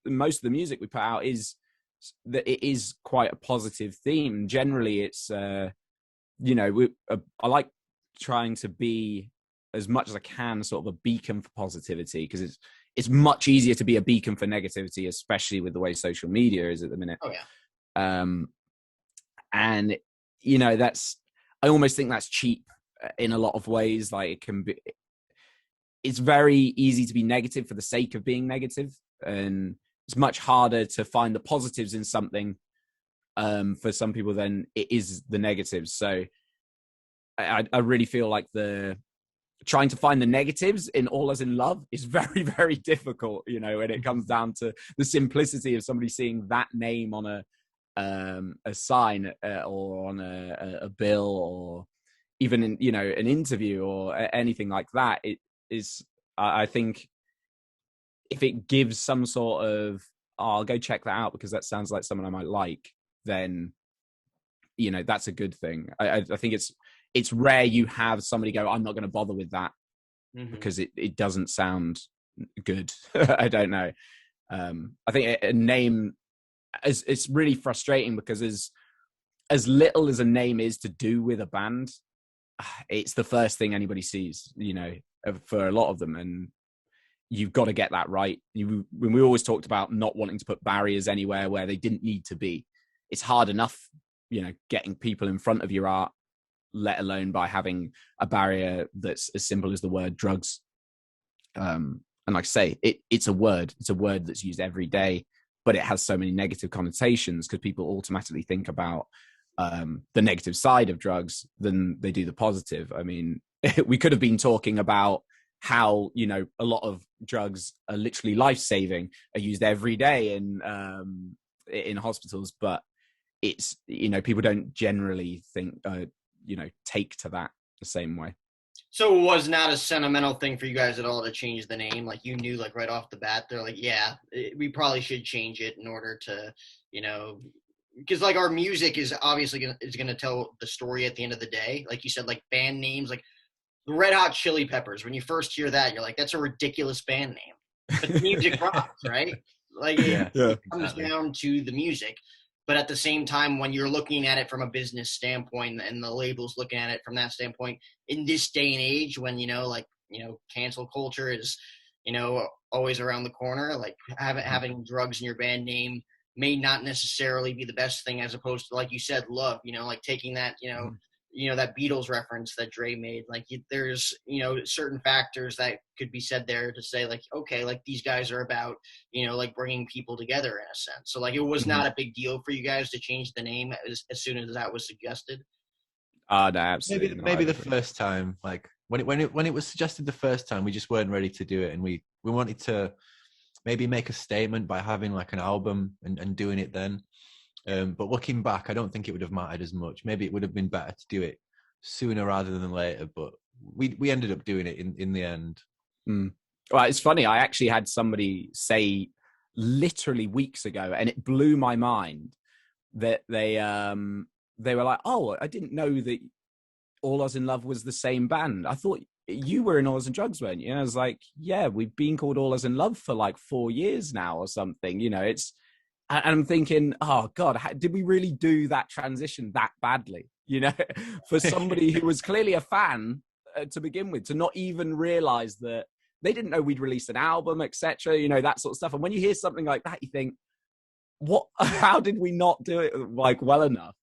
most of the music we put out is that it is quite a positive theme. Generally, it's you know, I like trying to be, as much as I can, sort of a beacon for positivity, because it's much easier to be a beacon for negativity, especially with the way social media is at the minute.
Oh yeah.
And you know, I almost think that's cheap in a lot of ways. Like, it can be. It's very easy to be negative for the sake of being negative, and it's much harder to find the positives in something for some people than it is the negatives. So I really feel like trying to find the negatives in All As in Love is very, very difficult, you know, when it comes down to the simplicity of somebody seeing that name on a sign or on a bill, or even in, you know, an interview or anything like that. is, I think if it gives some sort of, I'll go check that out because that sounds like someone I might like, then, you know, that's a good thing. I think it's rare you have somebody go, I'm not going to bother with that because it doesn't sound good. I don't know. I think a name, it's really frustrating because as little as a name is to do with a band, it's the first thing anybody sees, you know, for a lot of them. And you've got to get that right. When we always talked about not wanting to put barriers anywhere where they didn't need to be, it's hard enough, you know, getting people in front of your art, let alone by having a barrier that's as simple as the word drugs. And like I say, it's a word that's used every day, but it has so many negative connotations because people automatically think about the negative side of drugs than they do the positive. I mean, we could have been talking about how, you know, a lot of drugs are literally life-saving, are used every day in hospitals, but it's, you know, people don't generally think, you know, take to that the same way.
So it was not a sentimental thing for you guys at all to change the name? Like, you knew, like, right off the bat, they're like, yeah, we probably should change it in order to, you know, because, like, our music is obviously gonna tell the story at the end of the day. Like you said, like, band names, like the Red Hot Chili Peppers, when you first hear that, you're like, that's a ridiculous band name. But the music rocks, right? Like, it comes down to the music. But at the same time, when you're looking at it from a business standpoint and the label's looking at it from that standpoint, in this day and age when, you know, like, you know, cancel culture is, you know, always around the corner, like having drugs in your band name may not necessarily be the best thing, as opposed to, like you said, love, you know, like taking that, you know, that Beatles reference that Drey made, like there's, you know, certain factors that could be said there to say, like, okay, like these guys are about, you know, like bringing people together in a sense. So like, it was not a big deal for you guys to change the name as soon as that was suggested.
No, absolutely.
Maybe the first time, like when it was suggested the first time, we just weren't ready to do it, and we wanted to maybe make a statement by having like an album and doing it then. But looking back, I don't think it would have mattered as much. Maybe it would have been better to do it sooner rather than later, but we ended up doing it in the end.
Well, it's funny. I actually had somebody say literally weeks ago, and it blew my mind that they were like, "Oh, I didn't know that All Us in Love was the same band. I thought you were in All Us and Drugs, weren't you?" And I was like, "Yeah, we've been called All Us in Love for like 4 years now or something." You know, it's. And I'm thinking, oh God, did we really do that transition that badly? You know, for somebody who was clearly a fan to begin with, to not even realize that they didn't know we'd released an album, etc. You know, that sort of stuff. And when you hear something like that, you think, what? How did we not do it like well enough?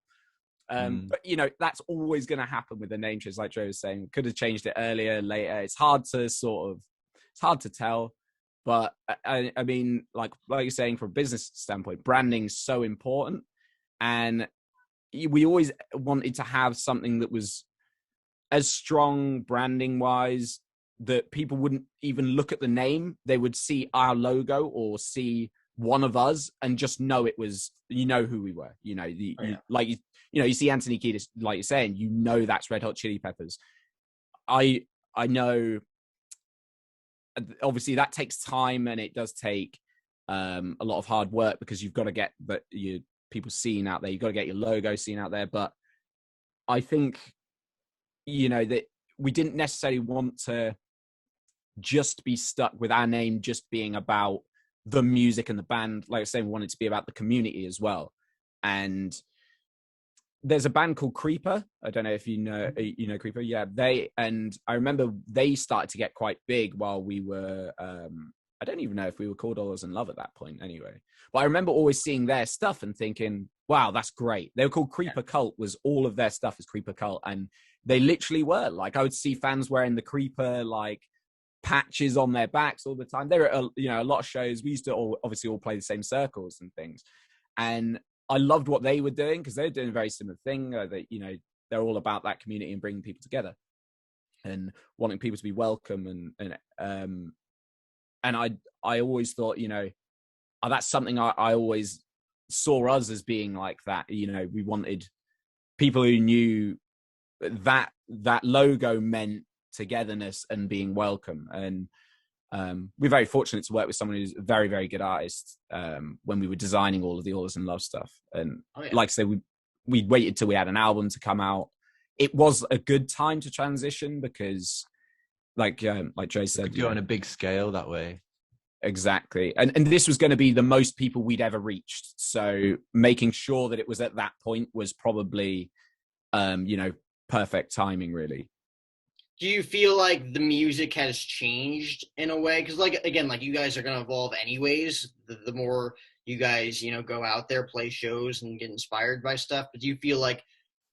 But you know, that's always going to happen with the name change. Like Joe was saying, could have changed it earlier, later. It's hard to tell. But I mean, like you're saying, from a business standpoint, branding is so important. And we always wanted to have something that was as strong branding wise that people wouldn't even look at the name. They would see our logo or see one of us and just know it was, you know, who we were. You know, you see Anthony Kiedis, like you're saying, you know, that's Red Hot Chili Peppers. I know. Obviously that takes time, and it does take a lot of hard work because you've got to get your people seen out there. You've got to get your logo seen out there. But I think, you know, that we didn't necessarily want to just be stuck with our name just being about the music and the band. Like I was saying, we wanted it to be about the community as well. And there's a band called Creeper. I don't know if you know Creeper. Yeah, I remember they started to get quite big while we were, I don't even know if we were called All Us in Love at that point anyway. But I remember always seeing their stuff and thinking, wow, that's great. They were called Creeper Cult, was all of their stuff is Creeper Cult. And they literally were. Like, I would see fans wearing the Creeper, like, patches on their backs all the time. There are, you know, a lot of shows. We used to obviously all play the same circles and things. And I loved what they were doing because they were doing a very similar thing. You know, they're all about that community and bringing people together and wanting people to be welcome. And I always thought, you know, that's something I always saw us as being like that. You know, we wanted people who knew that logo meant togetherness and being welcome. And we're very fortunate to work with someone who's a very, very good artist when we were designing all of the All Is in Love stuff. And like I say, we waited till we had an album to come out. It was a good time to transition because like Drey said,
you do it on a big scale that way.
Exactly. And this was going to be the most people we'd ever reached. So making sure that it was at that point was probably, perfect timing, really.
Do you feel like the music has changed in a way? Because, like, again, like, you guys are going to evolve anyways. The more you guys, go out there, play shows and get inspired by stuff. But do you feel like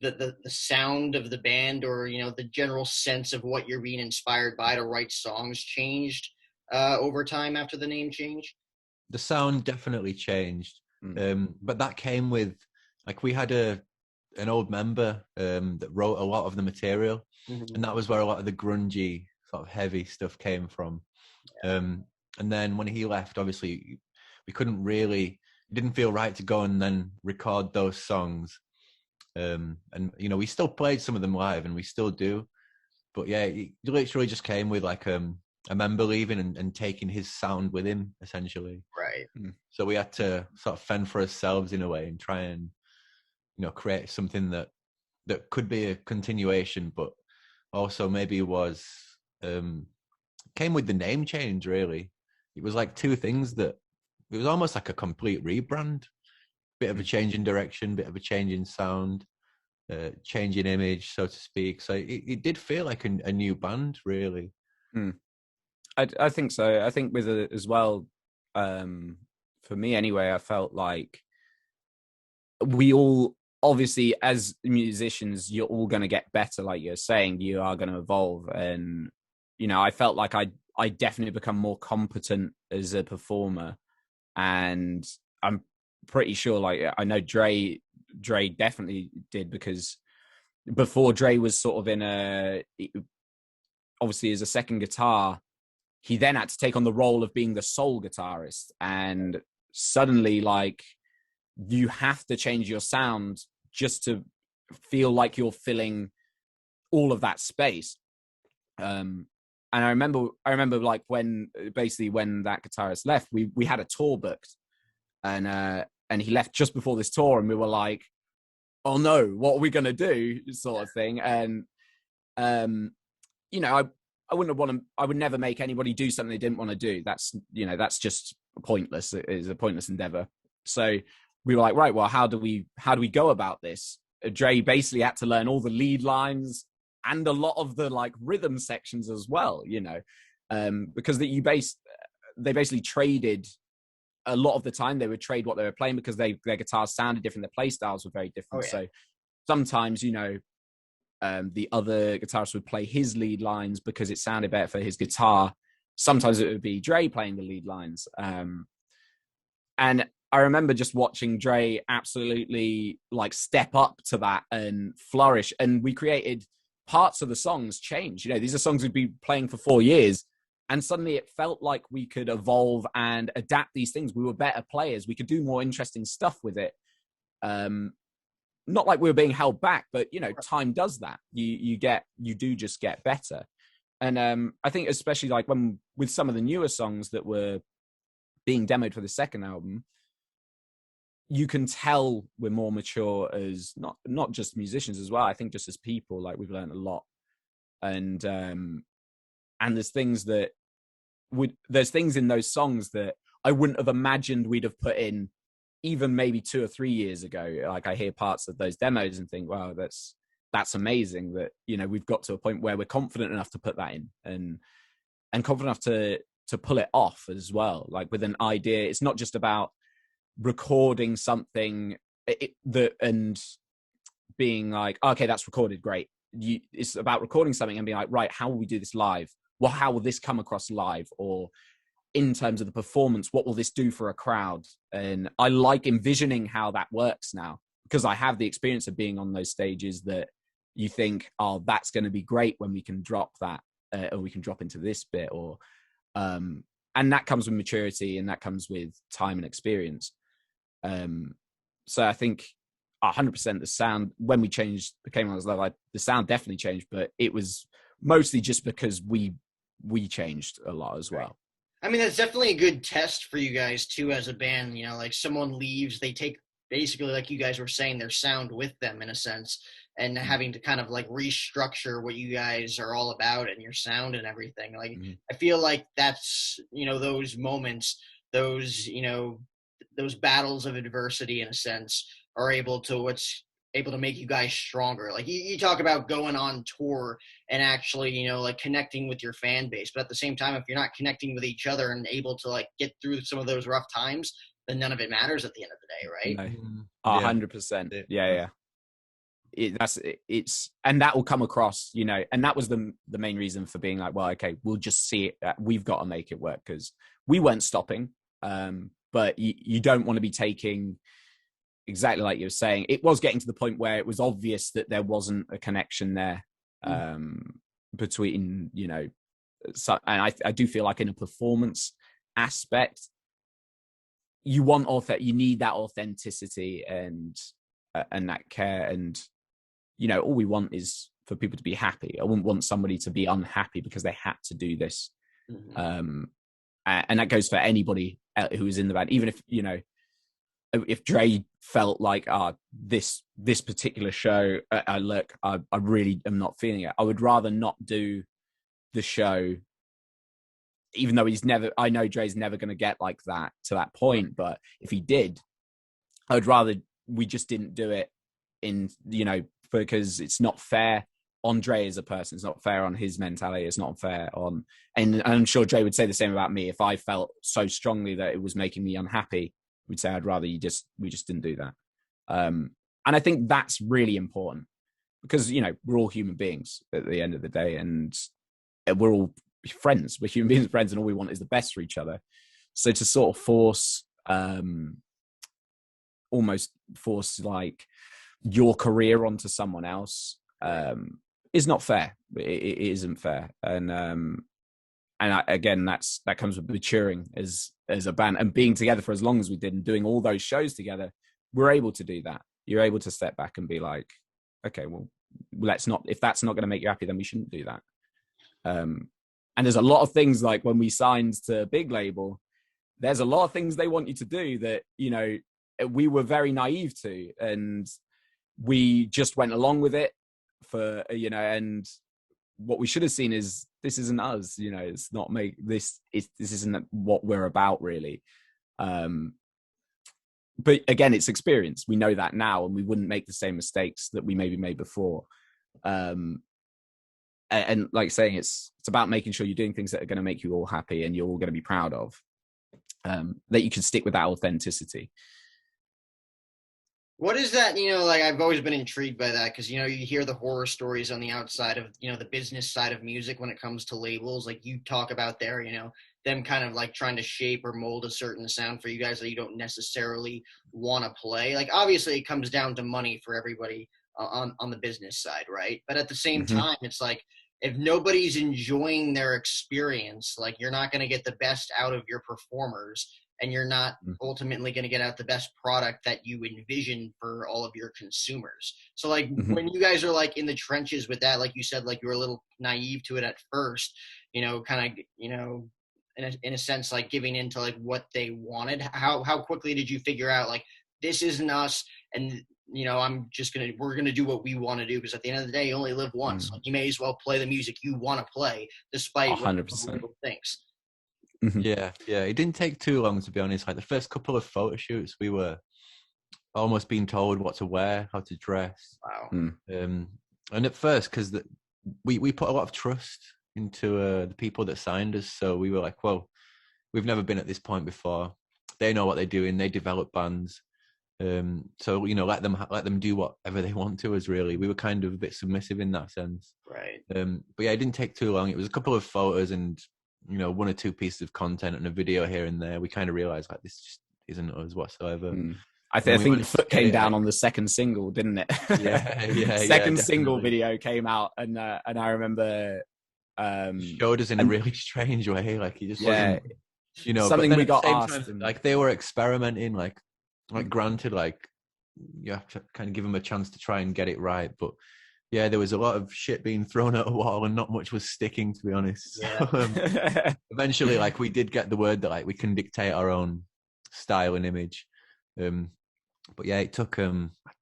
the sound of the band or, the general sense of what you're being inspired by to write songs changed over time after the name change?
The sound definitely changed. But that came with, like, we had an old member that wrote a lot of the material. Mm-hmm. And that was where a lot of the grungy, sort of heavy stuff came from. Yeah. And then when he left, obviously, we couldn't really, it didn't feel right to go and then record those songs. And, we still played some of them live, and we still do. But yeah, it literally just came with like a member leaving and taking his sound with him, essentially.
Right.
So we had to sort of fend for ourselves in a way and try and, create something that could be a continuation, but also maybe was came with the name change. Really, it was like two things that it was almost like a complete rebrand, bit of a change in direction, bit of a change in sound, change in image, so to speak. So it did feel like a new band, really.
I think so. I think with it as well, for me anyway, I felt like we all, obviously, as musicians, you're all going to get better. Like you're saying, you are going to evolve. And, I felt like I definitely become more competent as a performer. And I'm pretty sure, like, I know Drey definitely did, because before Drey was sort of obviously as a second guitar, he then had to take on the role of being the sole guitarist. And suddenly, like, you have to change your sound just to feel like you're filling all of that space. And I remember like when that guitarist left, we had a tour booked, and he left just before this tour, and we were like, oh no, what are we going to do, sort of thing. And, I would never make anybody do something they didn't want to do. That's just pointless. It is a pointless endeavor. So we were like, right, well, how do we go about this? Drey basically had to learn all the lead lines and a lot of the like rhythm sections as well, because they basically traded a lot of the time. They would trade what they were playing because their guitars sounded different. Their play styles were very different. Oh, yeah. So sometimes, the other guitarist would play his lead lines because it sounded better for his guitar. Sometimes it would be Drey playing the lead lines. And I remember just watching Drey absolutely like step up to that and flourish. And we created parts of the songs change. These are songs we'd been playing for 4 years. And suddenly it felt like we could evolve and adapt these things. We were better players. We could do more interesting stuff with it. Not like we were being held back, but, time does that. You do just get better. And I think especially like with some of the newer songs that were being demoed for the second album, you can tell we're more mature as not just musicians as well. I think just as people, like we've learned a lot. And there's things in those songs that I wouldn't have imagined we'd have put in even maybe 2 or 3 years ago. Like I hear parts of those demos and think, wow, that's amazing that, we've got to a point where we're confident enough to put that in and confident enough to pull it off as well. Like with an idea, it's not just about recording something and being like, okay, that's recorded, great. It's about recording something and being like, right, how will we do this live? Well, how will this come across live? Or in terms of the performance, what will this do for a crowd? And I like envisioning how that works now, because I have the experience of being on those stages that you think, oh, that's going to be great when we can drop that, or we can drop into this bit, or and that comes with maturity, and that comes with time and experience. So I think 100% the sound, when we became on this level, the sound definitely changed, but it was mostly just because we changed a lot as well.
I mean, that's definitely a good test for you guys too as a band. You know, like someone leaves, they take basically, like you guys were saying, their sound with them in a sense, and having to kind of like restructure what you guys are all about and your sound and everything. Like, I feel like that's, you know, those moments, those, you know, those battles of adversity in a sense are able to make you guys stronger. Like you talk about going on tour and actually, you know, like connecting with your fan base, but at the same time, if you're not connecting with each other and able to like get through some of those rough times, then none of it matters at the end of the day, right?
No. 100%. Yeah. And that will come across, you know, and that was the main reason for being like, well, okay, we'll just see it. We've got to make it work, because we weren't stopping. But you don't want to be taking, exactly like you were saying, it was getting to the point where it was obvious that there wasn't a connection there between, you know, and I do feel like in a performance aspect, you need that authenticity and that care, and you know, all we want is for people to be happy. I wouldn't want somebody to be unhappy because they had to do this. And that goes for anybody who is in the band, even if, you know, if Drey felt like, this particular show, I really am not feeling it, I would rather not do the show, even though I know Drey's never going to get like that to that point. But if he did, I would rather we just didn't do it, in, you know, because it's not fair on Drey as a person. It's not fair on his mentality. It's not fair on, and I'm sure Drey would say the same about me. If I felt so strongly that it was making me unhappy, we'd say I'd rather we just didn't do that. And I think that's really important, because, you know, we're all human beings at the end of the day, and we're all friends. We're human beings, friends, and all we want is the best for each other. So to sort of almost force like your career onto someone else is not fair. It isn't fair. And again, that comes with maturing as a band and being together for as long as we did and doing all those shows together. We're able to do that. You're able to step back and be like, okay, well, let's not, if that's not going to make you happy, then we shouldn't do that. And there's a lot of things, like when we signed to a big label, there's a lot of things they want you to do that, you know, we were very naive to, and we just went along with it for, you know, and what we should have seen is, this isn't us, you know, it's not this isn't what we're about, really. But again, it's experience. We know that now, and we wouldn't make the same mistakes that we maybe made before. And like saying, it's about making sure you're doing things that are going to make you all happy and you're all going to be proud of, that you can stick with that authenticity.
What is that, you know, like I've always been intrigued by that, because, you know, you hear the horror stories on the outside of, you know, the business side of music when it comes to labels, like you talk about there, you know, them kind of like trying to shape or mold a certain sound for you guys that you don't necessarily want to play. Like, obviously it comes down to money for everybody on the business side, right? But at the same time, it's like, if nobody's enjoying their experience, like, you're not going to get the best out of your performers, and you're not ultimately going to get out the best product that you envision for all of your consumers. So like when you guys are like in the trenches with that, like you said, like you were a little naive to it at first, you know, kind of, you know, in a sense, like giving into like what they wanted. How quickly did you figure out like, this isn't us, and, you know, we're going to do what we want to do, because at the end of the day, you only live once. Like, you may as well play the music you want to play, despite
100%.
what people thinks.
Yeah. It didn't take too long, to be honest. Like the first couple of photo shoots, we were almost being told what to wear, how to dress.
Wow.
And at first, because we put a lot of trust into the people that signed us, so we were like, well, we've never been at this point before. They know what they're doing. They develop bands. So, you know, let them do whatever they want to us, really. We were kind of a bit submissive in that sense.
Right.
But yeah, it didn't take too long. It was a couple of photos and, you know, one or two pieces of content and a video here and there. We kind of realized like, this just isn't us whatsoever.
I think the foot came down on the second single, didn't it?
Yeah.
Second single video came out, and I remember
showed us in a really strange way. Like, he just wasn't, you know,
something we got asked.
Like, they were experimenting. Like granted, like, you have to kind of give them a chance to try and get it right, but yeah, there was a lot of shit being thrown at a wall and not much was sticking, to be honest.
Yeah.
So, eventually, like, we did get the word that like we can dictate our own style and image. But yeah, it took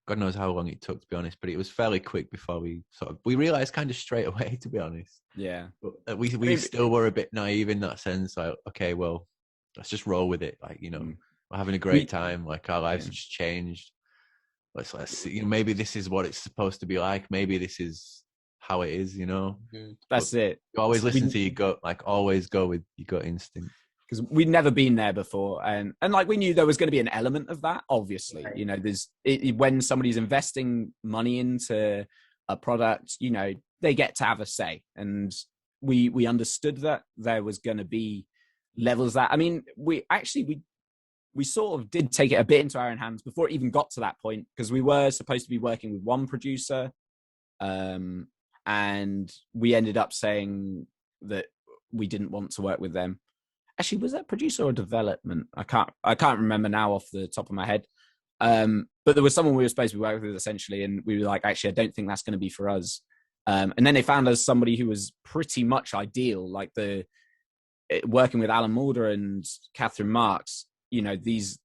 God knows how long it took, to be honest, but it was fairly quick before we realized kind of straight away, to be honest.
Yeah.
But we still were a bit naive in that sense. Like, okay, well, let's just roll with it. Like, you know, we're having a great time. Like, our lives have just changed. Let's see. You know, maybe this is what it's supposed to be like. Maybe this is how it is. You know,
that's it.
You always listen to your gut. Like, always go with your gut instinct.
Because we'd never been there before, and like we knew there was going to be an element of that. Obviously,
right.
You know, when somebody's investing money into a product, you know, they get to have a say, and we understood that there was going to be levels that. I mean, we sort of did take it a bit into our own hands before it even got to that point, because we were supposed to be working with one producer, and we ended up saying that we didn't want to work with them. Actually, was that producer or development? I can't remember now off the top of my head. But there was someone we were supposed to be working with, essentially, and we were like, actually, I don't think that's going to be for us. And then they found us somebody who was pretty much ideal, like working with Alan Mulder and Catherine Marks. You know, these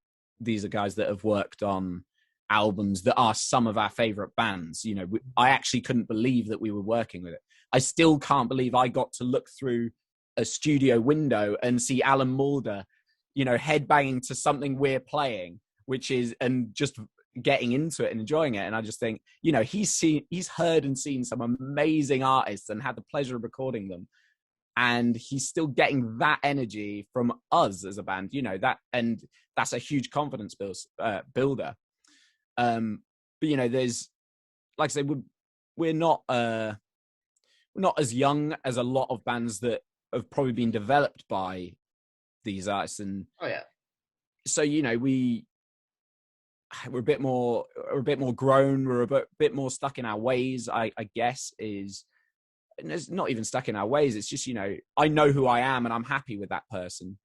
are guys that have worked on albums that are some of our favorite bands. You know, I actually couldn't believe that we were working with it. I still can't believe I got to look through a studio window and see Alan Mulder, you know, headbanging to something we're playing, and just getting into it and enjoying it. And I just think, you know, he's heard and seen some amazing artists and had the pleasure of recording them. And he's still getting that energy from us as a band, you know, and that's a huge confidence builder. But, you know, there's, like I say, we're not as young as a lot of bands that have probably been developed by these artists. And so, you know, we're a bit more grown. We're a bit more stuck in our ways, I guess, and it's not even stuck in our ways. It's just, you know, I know who I am and I'm happy with that person.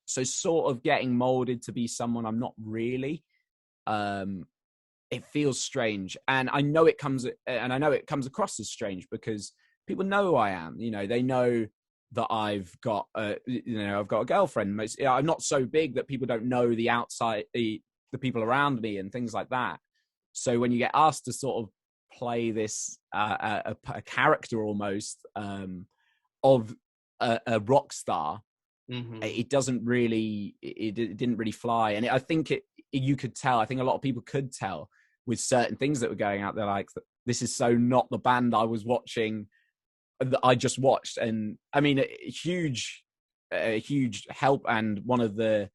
So sort of getting molded to be someone I'm not really, it feels strange. And I know it comes across as strange because people know who I am. You know, they know that I've got a girlfriend. I'm not so big that people don't know the outside, the people around me and things like that. So when you get asked to sort of play this a character almost of a rock star, it didn't really fly. And I think you could tell. I think a lot of people could tell with certain things that were going out there, like, this is so not the band I was watching, that I just watched. And I mean, a huge help, and one of the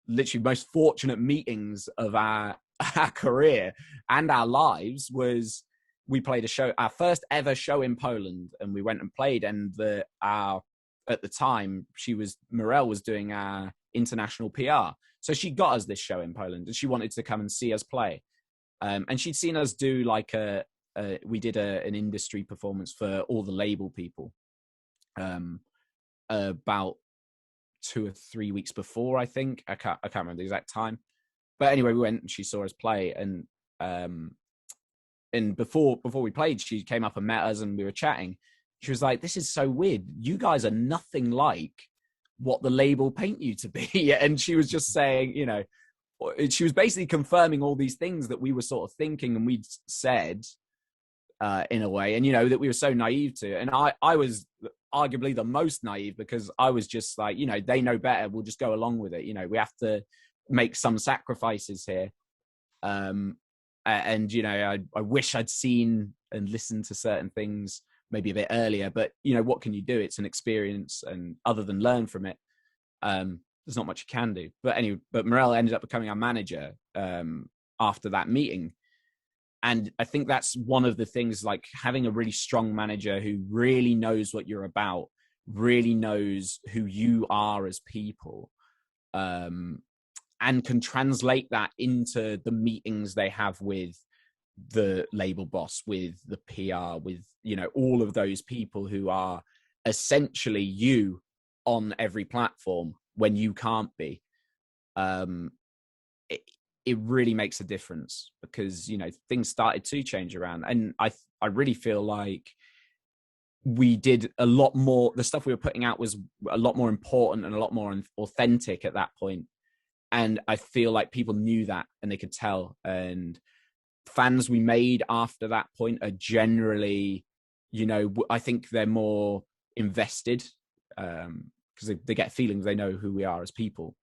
literally most fortunate meetings of our career and our lives was we played our first ever show in Poland, and we went and played. And at the time, Morel was doing our international PR, so she got us this show in Poland, and she wanted to come and see us play. And she'd seen us do like we did an industry performance for all the label people, about 2 or 3 weeks before, I think. I can't remember the exact time, but anyway, we went and she saw us play, and before we played, she came up and met us, and we were chatting. She was like, "This is so weird. You guys are nothing like what the label paint you to be." And she was just saying, you know, she was basically confirming all these things that we were sort of thinking and we'd said, in a way, and, you know, that we were so naive to. And I was arguably the most naive, because I was just like, you know, they know better, we'll just go along with it. You know, we have to make some sacrifices here. And, you know, I wish I'd seen and listened to certain things maybe a bit earlier, but, you know, what can you do? It's an experience, and other than learn from it, there's not much you can do. But anyway, Morel ended up becoming our manager after that meeting. And I think that's one of the things, like, having a really strong manager who really knows what you're about, really knows who you are as people, and can translate that into the meetings they have with the label boss, with the PR, with, you know, all of those people who are essentially you on every platform when you can't be. it really makes a difference, because, you know, things started to change around. And I really feel like we did a lot more. The stuff we were putting out was a lot more important and a lot more authentic at that point. And I feel like people knew that, and they could tell. And fans we made after that point are generally, you know, I think they're more invested, because they get feelings, they know who we are as people.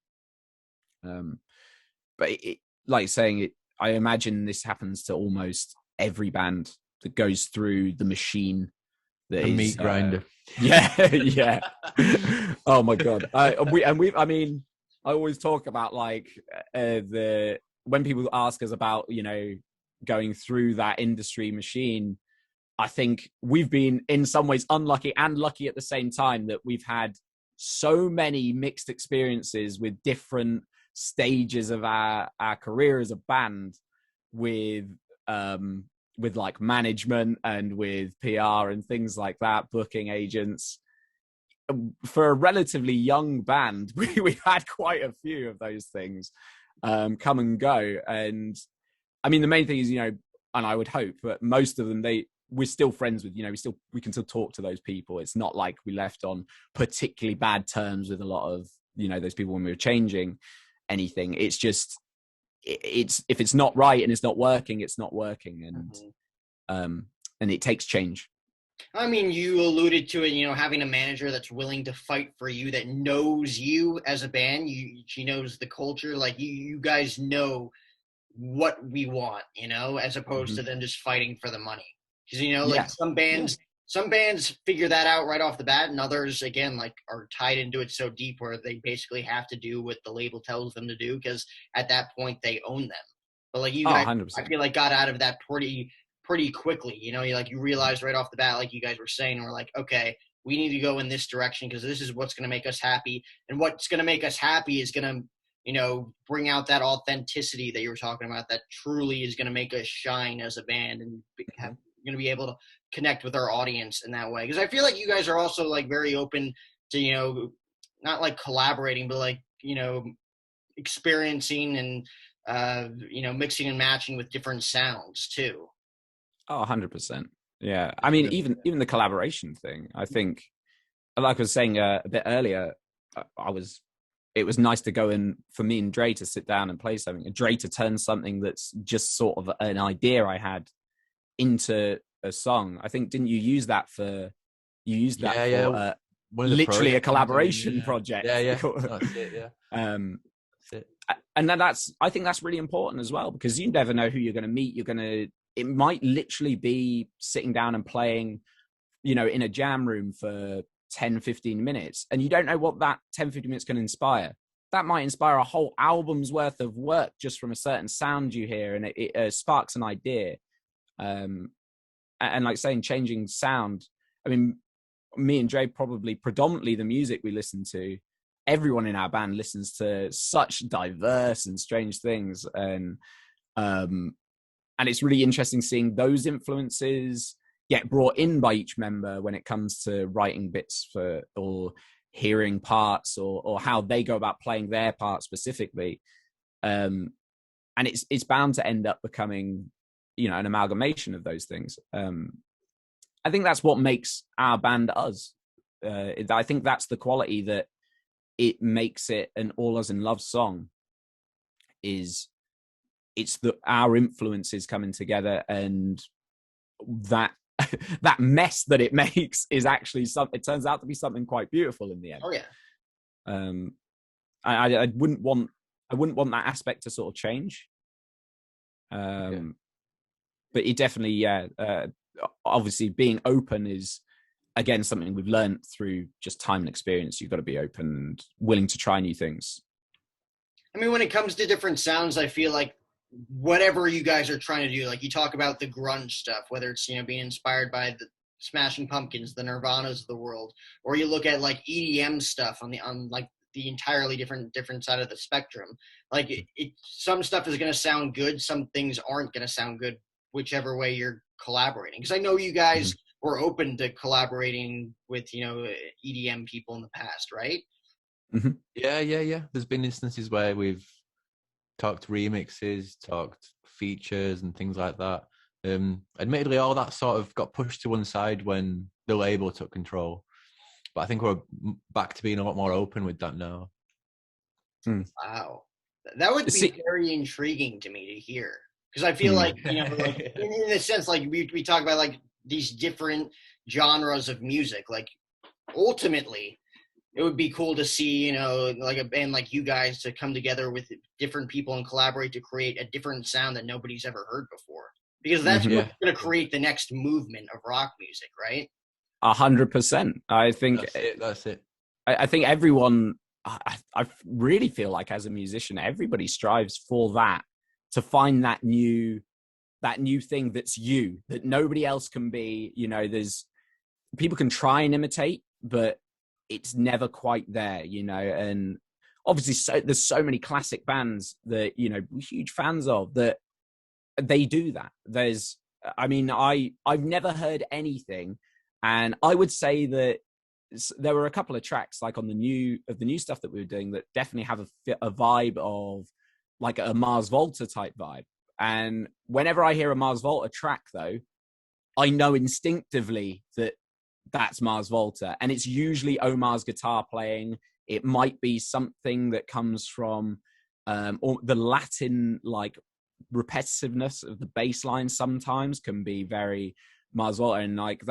But like saying it, I imagine this happens to almost every band that goes through the machine. That
the meat grinder.
Yeah, yeah. Oh my God. I always talk about like when people ask us about, you know, going through that industry machine, I think we've been in some ways unlucky and lucky at the same time, that we've had so many mixed experiences with different stages of our career as a band, with like management and with PR and things like that, booking agents. For a relatively young band, we've had quite a few of those things come and go. And I mean, the main thing is, you know, and I would hope, but most of them, we're still friends with, you know, we can still talk to those people. It's not like we left on particularly bad terms with a lot of, you know, those people when we were changing anything. It's just, it's if it's not right and it's not working, it's not working. And it takes change.
I mean, you alluded to it, you know, having a manager that's willing to fight for you, that knows you as a band. She knows the culture. Like, you guys know what we want, you know, as opposed to them just fighting for the money. Because, you know, like some bands figure that out right off the bat, and others, again, like, are tied into it so deep where they basically have to do what the label tells them to do, because at that point they own them. But like you guys, 100%. I feel like got out of that pretty quickly. You know, you realized right off the bat, like you guys were saying, we're like, okay, we need to go in this direction because this is what's going to make us happy. And what's going to make us happy is going to, you know, bring out that authenticity that you were talking about, that truly is going to make us shine as a band and going to be able to connect with our audience in that way. Because I feel like you guys are also like very open to, you know, not like collaborating, but like, you know, experiencing and, you know, mixing and matching with different sounds too.
Oh, 100%. Yeah. I mean, even the collaboration thing, I think, like I was saying a bit earlier, it was nice to go in for me and Drey to sit down and play something, and Drey to turn something that's just sort of an idea I had into a song. I think, didn't you use that for literally a collaboration project?
Yeah. That's it, yeah.
That's it. And I think that's really important as well, because you never know who you're going to meet. It might literally be sitting down and playing, you know, in a jam room for 10, 15 minutes, and you don't know what that 10, 15 minutes can inspire. That might inspire a whole album's worth of work just from a certain sound you hear, and it sparks an idea. And like saying, changing sound, I mean, me and Drey, probably predominantly the music we listen to, everyone in our band listens to such diverse and strange things. And it's really interesting seeing those influences get brought in by each member when it comes to writing bits or hearing parts or how they go about playing their part specifically. And it's bound to end up becoming, you know, an amalgamation of those things. I think that's what makes our band us. I think that's the quality that it makes it an allusonlove song, is it's our influences coming together, and that that mess that it makes is actually it turns out to be something quite beautiful in the end.
Oh yeah.
I wouldn't want that aspect to sort of change. But it definitely, obviously being open is, again, something we've learned through just time and experience. You've got to be open and willing to try new things.
I mean, when it comes to different sounds, I feel like whatever you guys are trying to do, like you talk about the grunge stuff, whether it's, you know, being inspired by the Smashing Pumpkins, the Nirvanas of the world, or you look at like EDM stuff on like the entirely different side of the spectrum. Like some stuff is going to sound good, some things aren't going to sound good, whichever way you're collaborating. Because I know you guys were open to collaborating with, you know, EDM people in the past, right?
Yeah. There's been instances where we've talked remixes, talked features and things like that. Admittedly, all that sort of got pushed to one side when the label took control. But I think we're back to being a lot more open with that now.
Wow. That would be very intriguing to me to hear. Because I feel like, you know, like in a sense, like we talk about like these different genres of music. Like ultimately, it would be cool to see, you know, like a band like you guys to come together with different people and collaborate to create a different sound that nobody's ever heard before. Because that's what's going to create the next movement of rock music, right?
100%. I think
that's it.
I think everyone, I really feel like as a musician, everybody strives for that, to find that new thing that's you, that nobody else can be. You know, people can try and imitate, but it's never quite there, you know. And obviously there's so many classic bands that, you know, we're huge fans of, that they do that. I've never heard anything, and I would say that there were a couple of tracks like on the new stuff that we were doing that definitely have a vibe of like a Mars Volta type vibe. And whenever I hear a Mars Volta track, though, I know instinctively that that's Mars Volta, and it's usually Omar's guitar playing. It might be something that comes from or the Latin, like, repetitiveness of the bass line sometimes can be very Mars Volta. And like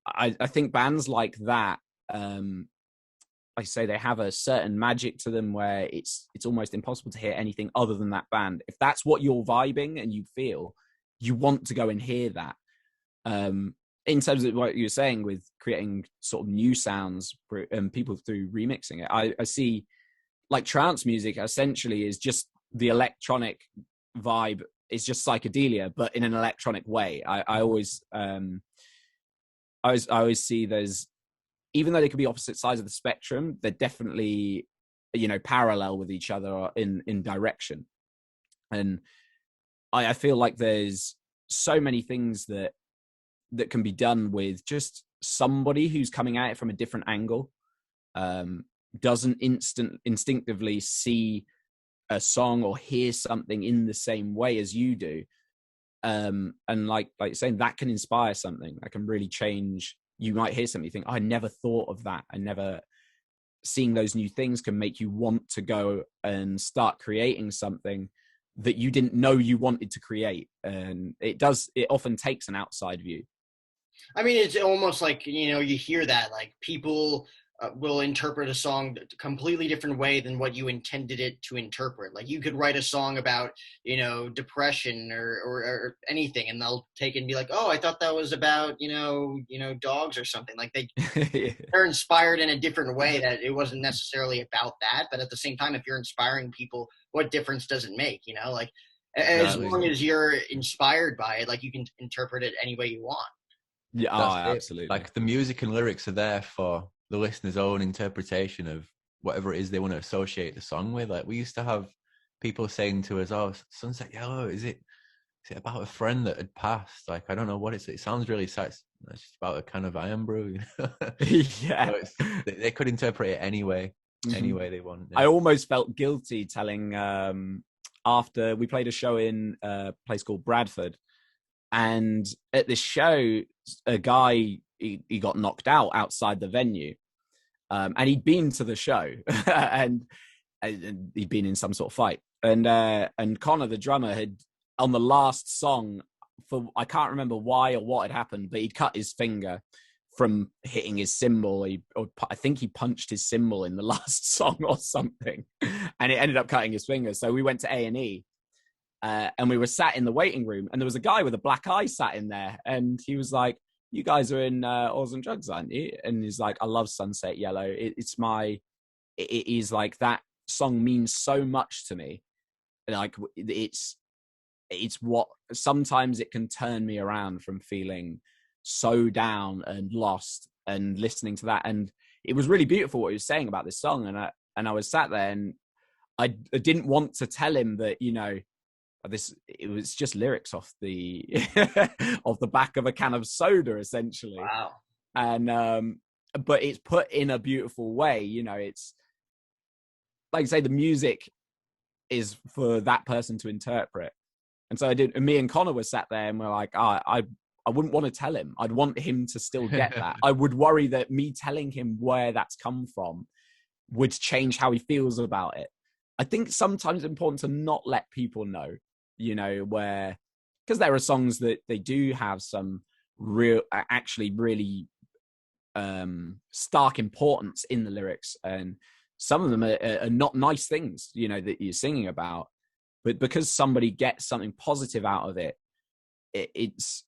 I think bands like that, I say they have a certain magic to them where it's almost impossible to hear anything other than that band. If that's what you're vibing and you feel, you want to go and hear that. In terms of what you're saying with creating sort of new sounds and people through remixing it, I see like trance music essentially is just the electronic vibe. It's just psychedelia, but in an electronic way. I always see there's, even though they could be opposite sides of the spectrum, they're definitely, you know, parallel with each other in direction. And I feel like there's so many things that can be done with just somebody who's coming at it from a different angle, doesn't instinctively see a song or hear something in the same way as you do. And like you're saying, that can inspire something that can really change. You might hear something, you think, oh, I never thought of that. Seeing those new things can make you want to go and start creating something that you didn't know you wanted to create. And it often takes an outside view.
I mean, it's almost like, you know, you hear that, like people will interpret a song a completely different way than what you intended it to interpret. Like you could write a song about, you know, depression or anything, and they'll take it and be like, oh, I thought that was about, you know, dogs or something. Like they're inspired in a different way, that it wasn't necessarily about that. But at the same time, if you're inspiring people, what difference does it make? You know, like as long as you're inspired by it, like you can interpret it any way you want.
Yeah, absolutely.
Like the music and lyrics are there for the listener's own interpretation of whatever it is they want to associate the song with. Like we used to have people saying to us, "Oh, Sunset Yellow, is it about a friend that had passed?" Like I don't know what it sounds really sad. It's just about a can of iron brew, you know?
Yeah.
So they could interpret it any way they want. Yeah.
I almost felt guilty telling after we played a show in a place called Bradford, and at this show, a guy he got knocked out outside the venue, and he'd been to the show, and he'd been in some sort of fight. And Connor, the drummer, had on the last song, for I can't remember why or what had happened, but he'd cut his finger from hitting his cymbal. I think he punched his cymbal in the last song or something, and it ended up cutting his finger. So we went to A&E. And we were sat in the waiting room, and there was a guy with a black eye sat in there, and he was like, "You guys are in Allusondrugs, aren't you?" And he's like, "I love Sunset Yellow. It is like that song means so much to me. Like it's what sometimes it can turn me around from feeling so down and lost, and listening to that." And it was really beautiful what he was saying about this song. And I was sat there, and I didn't want to tell him that, you know, it was just lyrics off the off the back of a can of soda, essentially.
Wow.
And but it's put in a beautiful way, you know. It's like I say, the music is for that person to interpret. And so me and Connor were sat there and we're like, I wouldn't want to tell him. I'd want him to still get that. I would worry that me telling him where that's come from would change how he feels about it. I think sometimes it's important to not let people know, you know, because there are songs that they do have some actually really stark importance in the lyrics, and some of them are not nice things, you know, that you're singing about. But because somebody gets something positive out of it, it's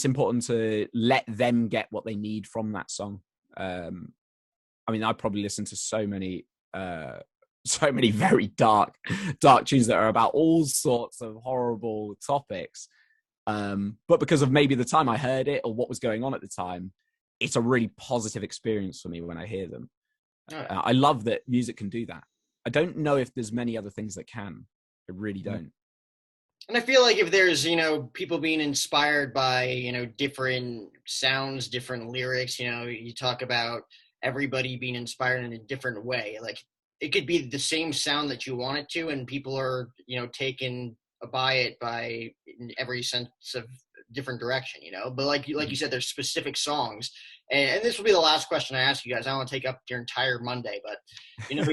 important to let them get what they need from that song. I mean, I probably listen to so many very dark tunes that are about all sorts of horrible topics. But because of maybe the time I heard it or what was going on at the time, it's a really positive experience for me when I hear them. I love that music can do that. I don't know if there's many other things that can. I really don't.
And I feel like if there's, you know, people being inspired by, you know, different sounds, different lyrics, you know, you talk about everybody being inspired in a different way. Like, it could be the same sound that you want it to, and people are, you know, taken by it by in every sense of different direction, you know. But like you said, there's specific songs, and this will be the last question I ask you guys. I don't want to take up your entire Monday, but you know,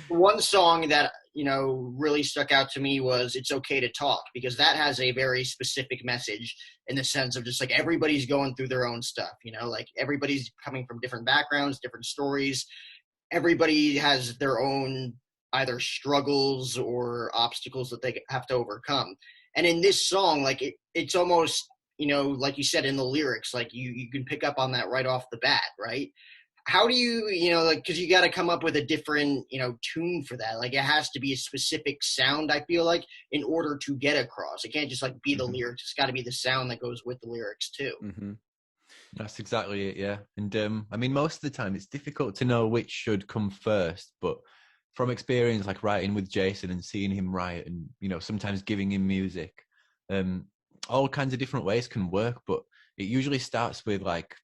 one song that, you know, really stuck out to me was "It's Okay to Talk," because that has a very specific message in the sense of just like everybody's going through their own stuff, you know, like everybody's coming from different backgrounds, different stories. Everybody has their own either struggles or obstacles that they have to overcome. And in this song, like it's almost, you know, like you said in the lyrics, like you can pick up on that right off the bat, right? How do you know, like, because you got to come up with a different, you know, tune for that. Like, it has to be a specific sound, I feel like, in order to get across. It can't just like be the lyrics. It's got to be the sound that goes with the lyrics too.
Mm-hmm. That's exactly it, yeah. And I mean, most of the time it's difficult to know which should come first, but from experience, like writing with Jason and seeing him write and, you know, sometimes giving him music, all kinds of different ways can work, but it usually starts with like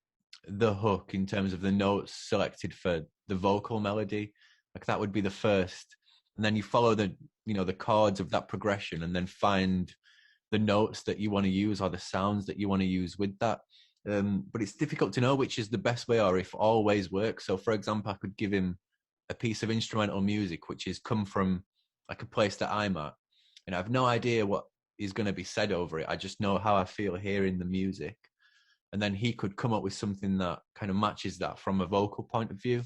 the hook in terms of the notes selected for the vocal melody. Like that would be the first. And then you follow the, you know, the chords of that progression and then find the notes that you want to use or the sounds that you want to use with that. But it's difficult to know which is the best way or if all ways work. So for example, I could give him a piece of instrumental music which is come from like a place that I'm at, and I have no idea what is going to be said over it. I just know how I feel hearing the music, and then he could come up with something that kind of matches that from a vocal point of view.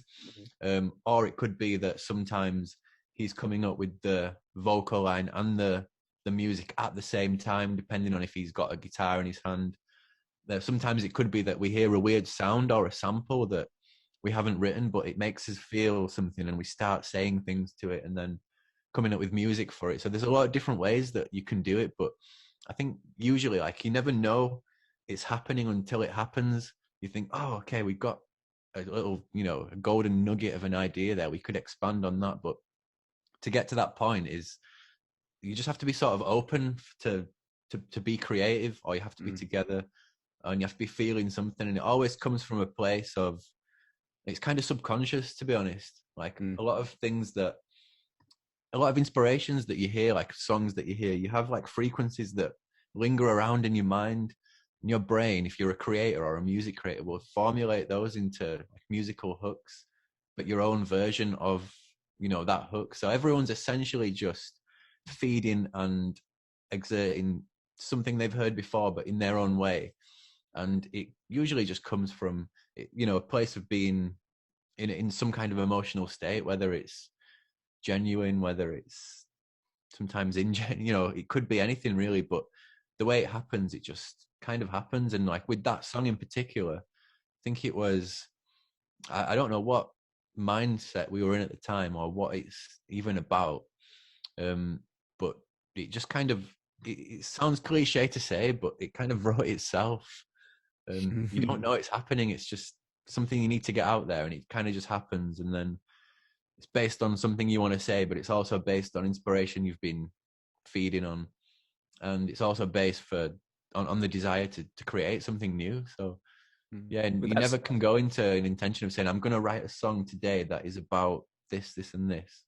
Or it could be that sometimes he's coming up with the vocal line and the music at the same time, depending on if he's got a guitar in his hand. Sometimes it could be that we hear a weird sound or a sample that we haven't written, but it makes us feel something and we start saying things to it and then coming up with music for it. So there's a lot of different ways that you can do it, but I think usually like you never know it's happening until it happens. You think, oh, okay, we've got a little, you know, a golden nugget of an idea there. We could expand on that. But to get to that point is you just have to be sort of open to be creative, or you have to be together and you have to be feeling something. And it always comes from a place of, it's kind of subconscious, to be honest. Like a lot of inspirations that you hear, like songs that you hear, you have like frequencies that linger around in your mind, in your brain. If you're a creator or a music creator, will formulate those into like musical hooks, but your own version of, you know, that hook. So everyone's essentially just feeding and exerting something they've heard before, but in their own way. And it usually just comes from, you know, a place of being in some kind of emotional state, whether it's genuine, whether it's sometimes you know, it could be anything really, but the way it happens, it just kind of happens. And like with that song in particular, I think it was, I don't know what mindset we were in at the time or what it's even about, but it just kind of, it sounds cliche to say, but it kind of wrote itself. You don't know it's happening. It's just something you need to get out there, and it kind of just happens. And then it's based on something you want to say, but it's also based on inspiration you've been feeding on, and it's also based on the desire to create something new. So yeah, and you never can go into an intention of saying, I'm going to write a song today that is about this, this, and this.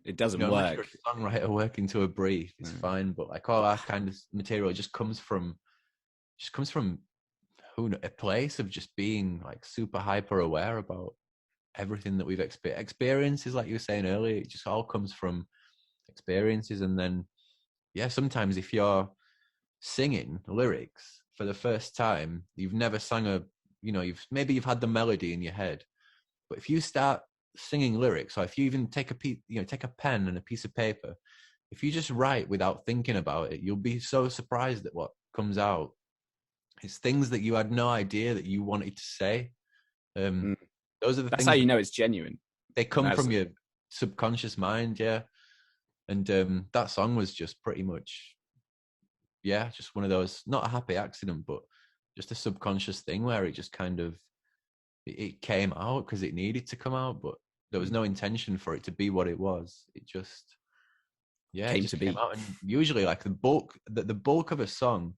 It doesn't work.
Unless you're a songwriter working to a brief, it's fine. But like all our kind of material just comes from a place of just being like super hyper aware about everything that we've experiences, like you were saying earlier. It just all comes from experiences. And then sometimes if you're singing lyrics for the first time, you've never sung you've had the melody in your head, but if you start singing lyrics, or if you even take a pen and a piece of paper, if you just write without thinking about it, you'll be so surprised at what comes out. It's things that you had no idea that you wanted to say. Those are the
That's
things.
how you know it's genuine.
They come from your subconscious mind, And that song was just pretty much, just one of those, not a happy accident, but just a subconscious thing where it just kind of, it came out because it needed to come out, but there was no intention for it to be what it was. It just, came out. And usually like the bulk of a song,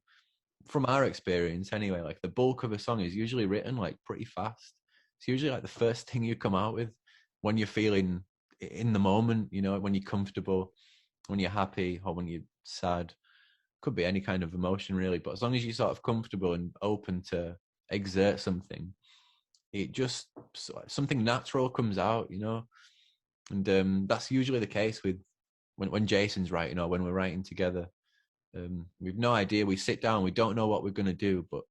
from our experience anyway, like the bulk of a song is usually written like pretty fast. It's usually like the first thing you come out with when you're feeling in the moment, when you're comfortable, when you're happy, or when you're sad. Could be any kind of emotion really, but as long as you're sort of comfortable and open to exert something, it just, something natural comes out, and that's usually the case with when Jason's writing, or when we're writing together. We've no idea. We sit down, we don't know what we're going to do, but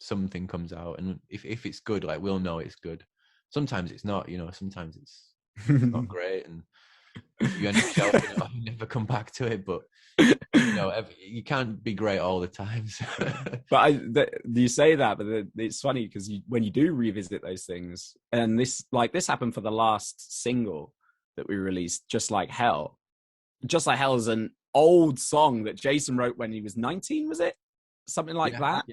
something comes out, and if it's good, like, we'll know it's good. Sometimes it's not, sometimes it's not great, and you end up shelving it or you never come back to it. But you can't be great all the time. So.
But you say that, but it's funny because when you do revisit those things, and this happened for the last single that we released, Just Like Hell. Just Like Hell is an old song that Jason wrote when he was 19, was it? Something like that?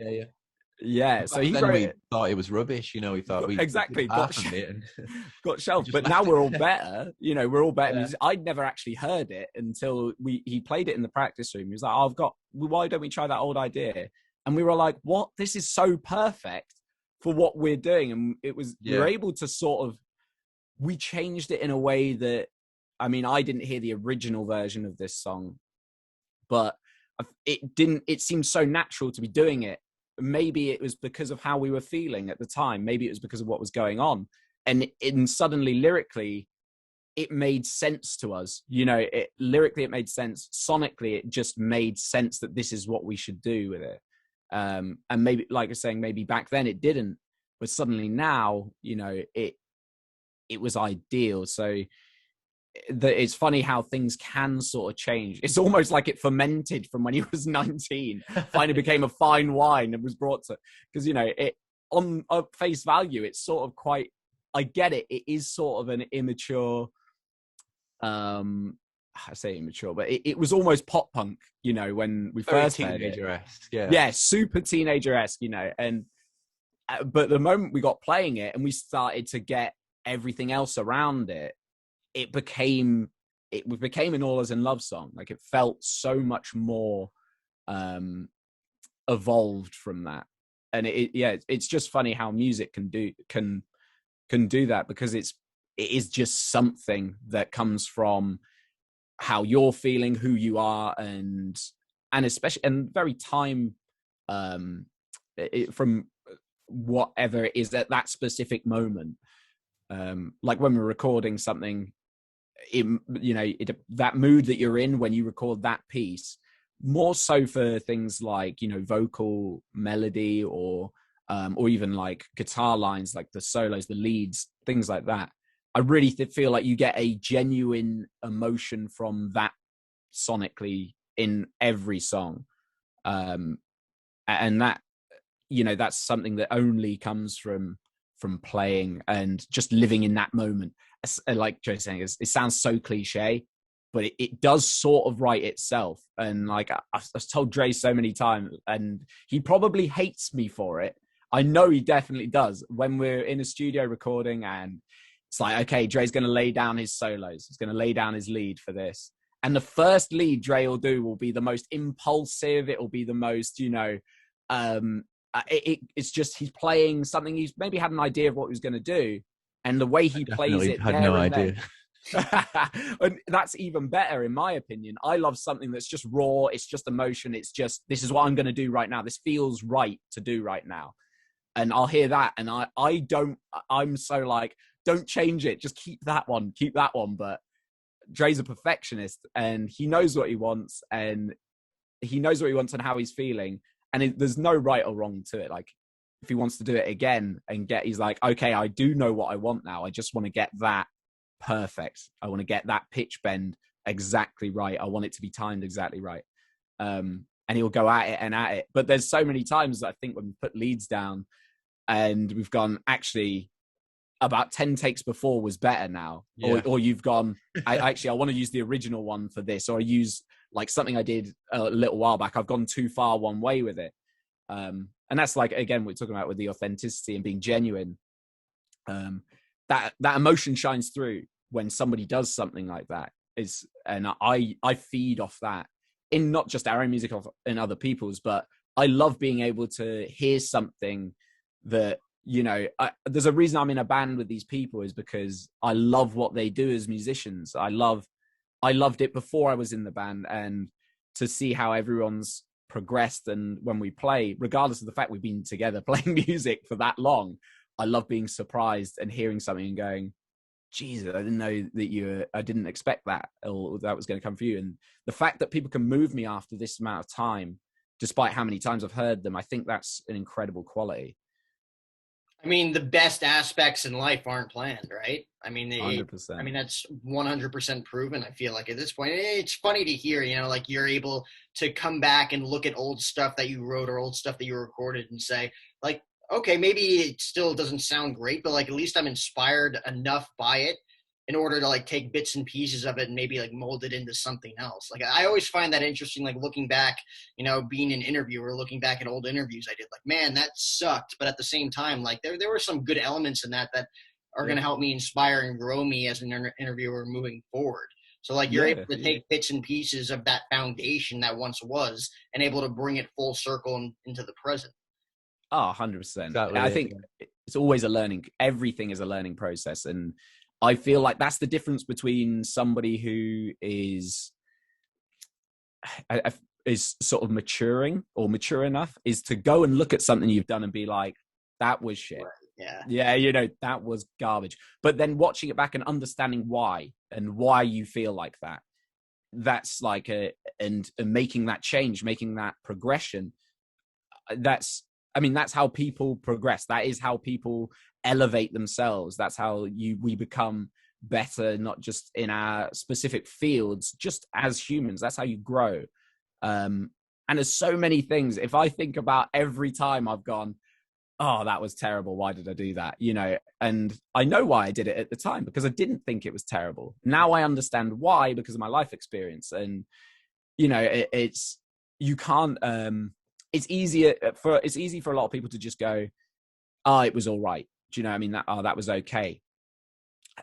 Yeah. So he wrote it.
Thought it was rubbish, we thought we
exactly got shelved. But
now
now we're all better. We're all better. Yeah. I'd never actually heard it until he played it in the practice room. He was like, why don't we try that old idea? And we were like, what? This is so perfect for what we're doing. And it was, we were able to we changed it in a way that, I didn't hear the original version of this song, but it seemed so natural to be doing it. Maybe it was because of how we were feeling at the time. Maybe it was because of what was going on. And suddenly lyrically, it made sense to us. Lyrically, it made sense. Sonically, it just made sense that this is what we should do with it. And maybe, like I was saying, maybe back then it didn't, but suddenly now, it was ideal. So it's funny how things can sort of change. It's almost like it fermented from when he was 19, finally became a fine wine and was brought to, because it on face value, it's sort of quite, I get it, it is sort of an immature, I say immature, but it was almost pop punk, when we
very
first heard it.
Teenager-esque,
super teenager-esque, and but the moment we got playing it and we started to get everything else around it, it became an allusinlove song. Like, it felt so much more evolved from that. And it's just funny how music can do that, because it is just something that comes from how you're feeling, who you are, and especially, and very time from whatever it is at that specific moment. Like when we're recording something, that mood that you're in when you record that piece, more so for things like vocal melody or even like guitar lines, like the solos, the leads, things like that. I really feel like you get a genuine emotion from that sonically in every song, and that that's something that only comes from playing and just living in that moment. Like Joe's saying, it sounds so cliche, but it does sort of write itself. And like I've told Drey so many times, and he probably hates me for it. I know he definitely does. When we're in a studio recording and it's like, okay, Drey's going to lay down his solos. He's going to lay down his lead for this. And the first lead Drey will do will be the most impulsive. It will be the most, it's just, he's playing something. He's maybe had an idea of what he was going to do. And the way he plays it,
had no idea.
And that's even better, in my opinion. I love something that's just raw. It's just emotion. It's just, this is what I'm going to do right now. This feels right to do right now. And I'll hear that. And I'm so like, don't change it. Just keep that one. But Drey's a perfectionist, and he knows what he wants, and how he's feeling. And there's no right or wrong to it. Like, if he wants to do it again he's like, okay, I do know what I want now. I just want to get that perfect. I want to get that pitch bend exactly right. I want it to be timed exactly right. And he'll go at it. But there's so many times that I think when we put leads down and we've gone, actually, about 10 takes before was better now. Yeah. Or you've gone, I want to use the original one for this, or I use like something I did a little while back. I've gone too far one way with it. And that's like, again, we're talking about with the authenticity and being genuine. That emotion shines through when somebody does something like that. And I feed off that in not just our own music, in other people's, but I love being able to hear something that, you know, there's a reason I'm in a band with these people, is because I love what they do as musicians. I loved it before I was in the band, and to see how everyone's progressed. And when we play, regardless of the fact we've been together playing music for that long, I love being surprised and hearing something and going, Jesus, I didn't know that I didn't expect that, or that was going to come for you. And the fact that people can move me after this amount of time, despite how many times I've heard them, I think that's an incredible quality.
I mean, the best aspects in life aren't planned, right? I mean,
100%.
I mean, that's 100% proven. I feel like at this point, it's funny to hear, you know, like you're able to come back and look at old stuff that you wrote or old stuff that you recorded and say, like, okay, maybe it still doesn't sound great, but like at least I'm inspired enough by it in order to like take bits and pieces of it and maybe like mold it into something else. Like I always find that interesting, like looking back, you know, being an interviewer, looking back at old interviews I did, like, man, that sucked. But at the same time, like there were some good elements in that are going to help me inspire and grow me as an interviewer moving forward. So like you're able to take bits and pieces of that foundation that once was and able to bring it full circle into the present.
Oh, 100%. Exactly. I think it's always a learning. Everything is a learning process. And I feel like that's the difference between somebody who is sort of maturing or mature enough, is to go and look at something you've done and be like, that was shit. Yeah, you know, that was garbage. But then watching it back and understanding why you feel like that. That's like and making that change, making that progression. That's how people progress. That is how people elevate themselves. That's how we become better, not just in our specific fields, just as humans. That's how you grow. And there's so many things. If I think about every time I've gone, oh, that was terrible, why did I do that? You know, and I know why I did it at the time, because I didn't think it was terrible. Now I understand why, because of my life experience. And, you know, it's easy for a lot of people to just go, oh, it was all right. Do you know what I mean? That was okay.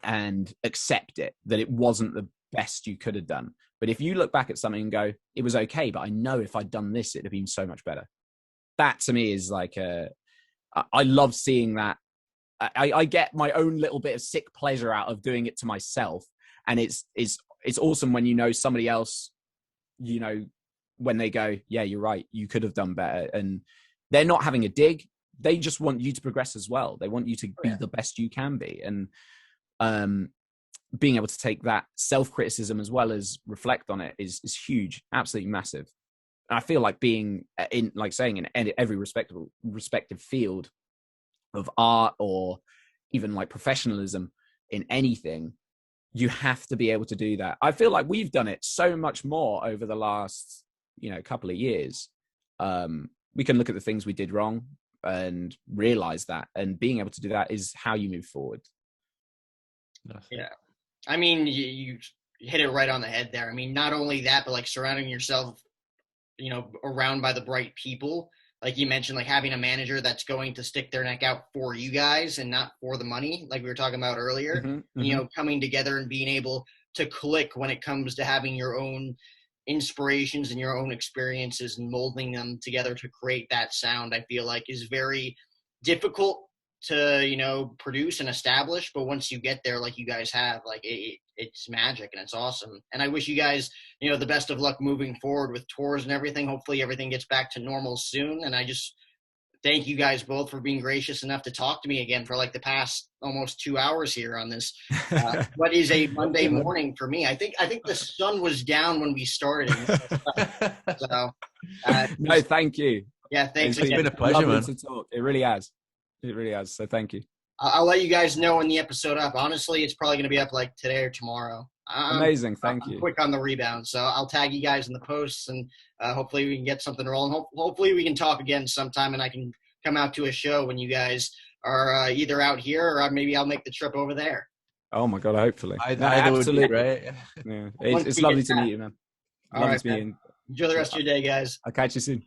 And accept it, that it wasn't the best you could have done. But if you look back at something and go, it was okay, but I know if I'd done this, it'd have been so much better. That to me is like I love seeing that. I get my own little bit of sick pleasure out of doing it to myself. And it's awesome when you know somebody else, you know, when they go, yeah, you're right, you could have done better. And they're not having a dig. They just want you to progress as well. They want you to be the best you can be. And being able to take that self-criticism as well as reflect on it is huge, absolutely massive. And I feel like being in, like saying, in every respective field of art or even like professionalism in anything, you have to be able to do that. I feel like we've done it so much more over the last, you know, couple of years. We can look at the things we did wrong and realize that, and being able to do that is how you move forward.
Yeah. I mean, you hit it right on the head there. I mean, not only that, but like surrounding yourself, you know, around by the bright people. Like you mentioned, like having a manager that's going to stick their neck out for you guys and not for the money, like we were talking about earlier. Mm-hmm. You know, coming together and being able to click when it comes to having your own inspirations and your own experiences and molding them together to create that sound, I feel like is very difficult to produce and establish, but once you get there, like you guys have, like it's magic and it's awesome. And I wish you guys, the best of luck moving forward with tours and everything. Hopefully everything gets back to normal soon. And I just thank you guys both for being gracious enough to talk to me again for like the past almost 2 hours here on this. What is a Monday morning for me? I think the sun was down when we started. So,
no, thank you.
Yeah, thanks.
It's been a pleasure, man.
To talk. It really has. It really has. So thank you.
I'll let you guys know when the episode up. Honestly, it's probably going to be up like today or tomorrow.
Amazing. Thank you.
Quick on the rebound. So I'll tag you guys in the posts, and hopefully we can get something rolling. Hopefully we can talk again sometime, and I can come out to a show when you guys are either out here or maybe I'll make the trip over there.
Oh my God. Hopefully.
Absolutely. Right.
Yeah. It's lovely to meet you, man.
All right, man. Enjoy the rest of your day, guys.
I'll catch you soon.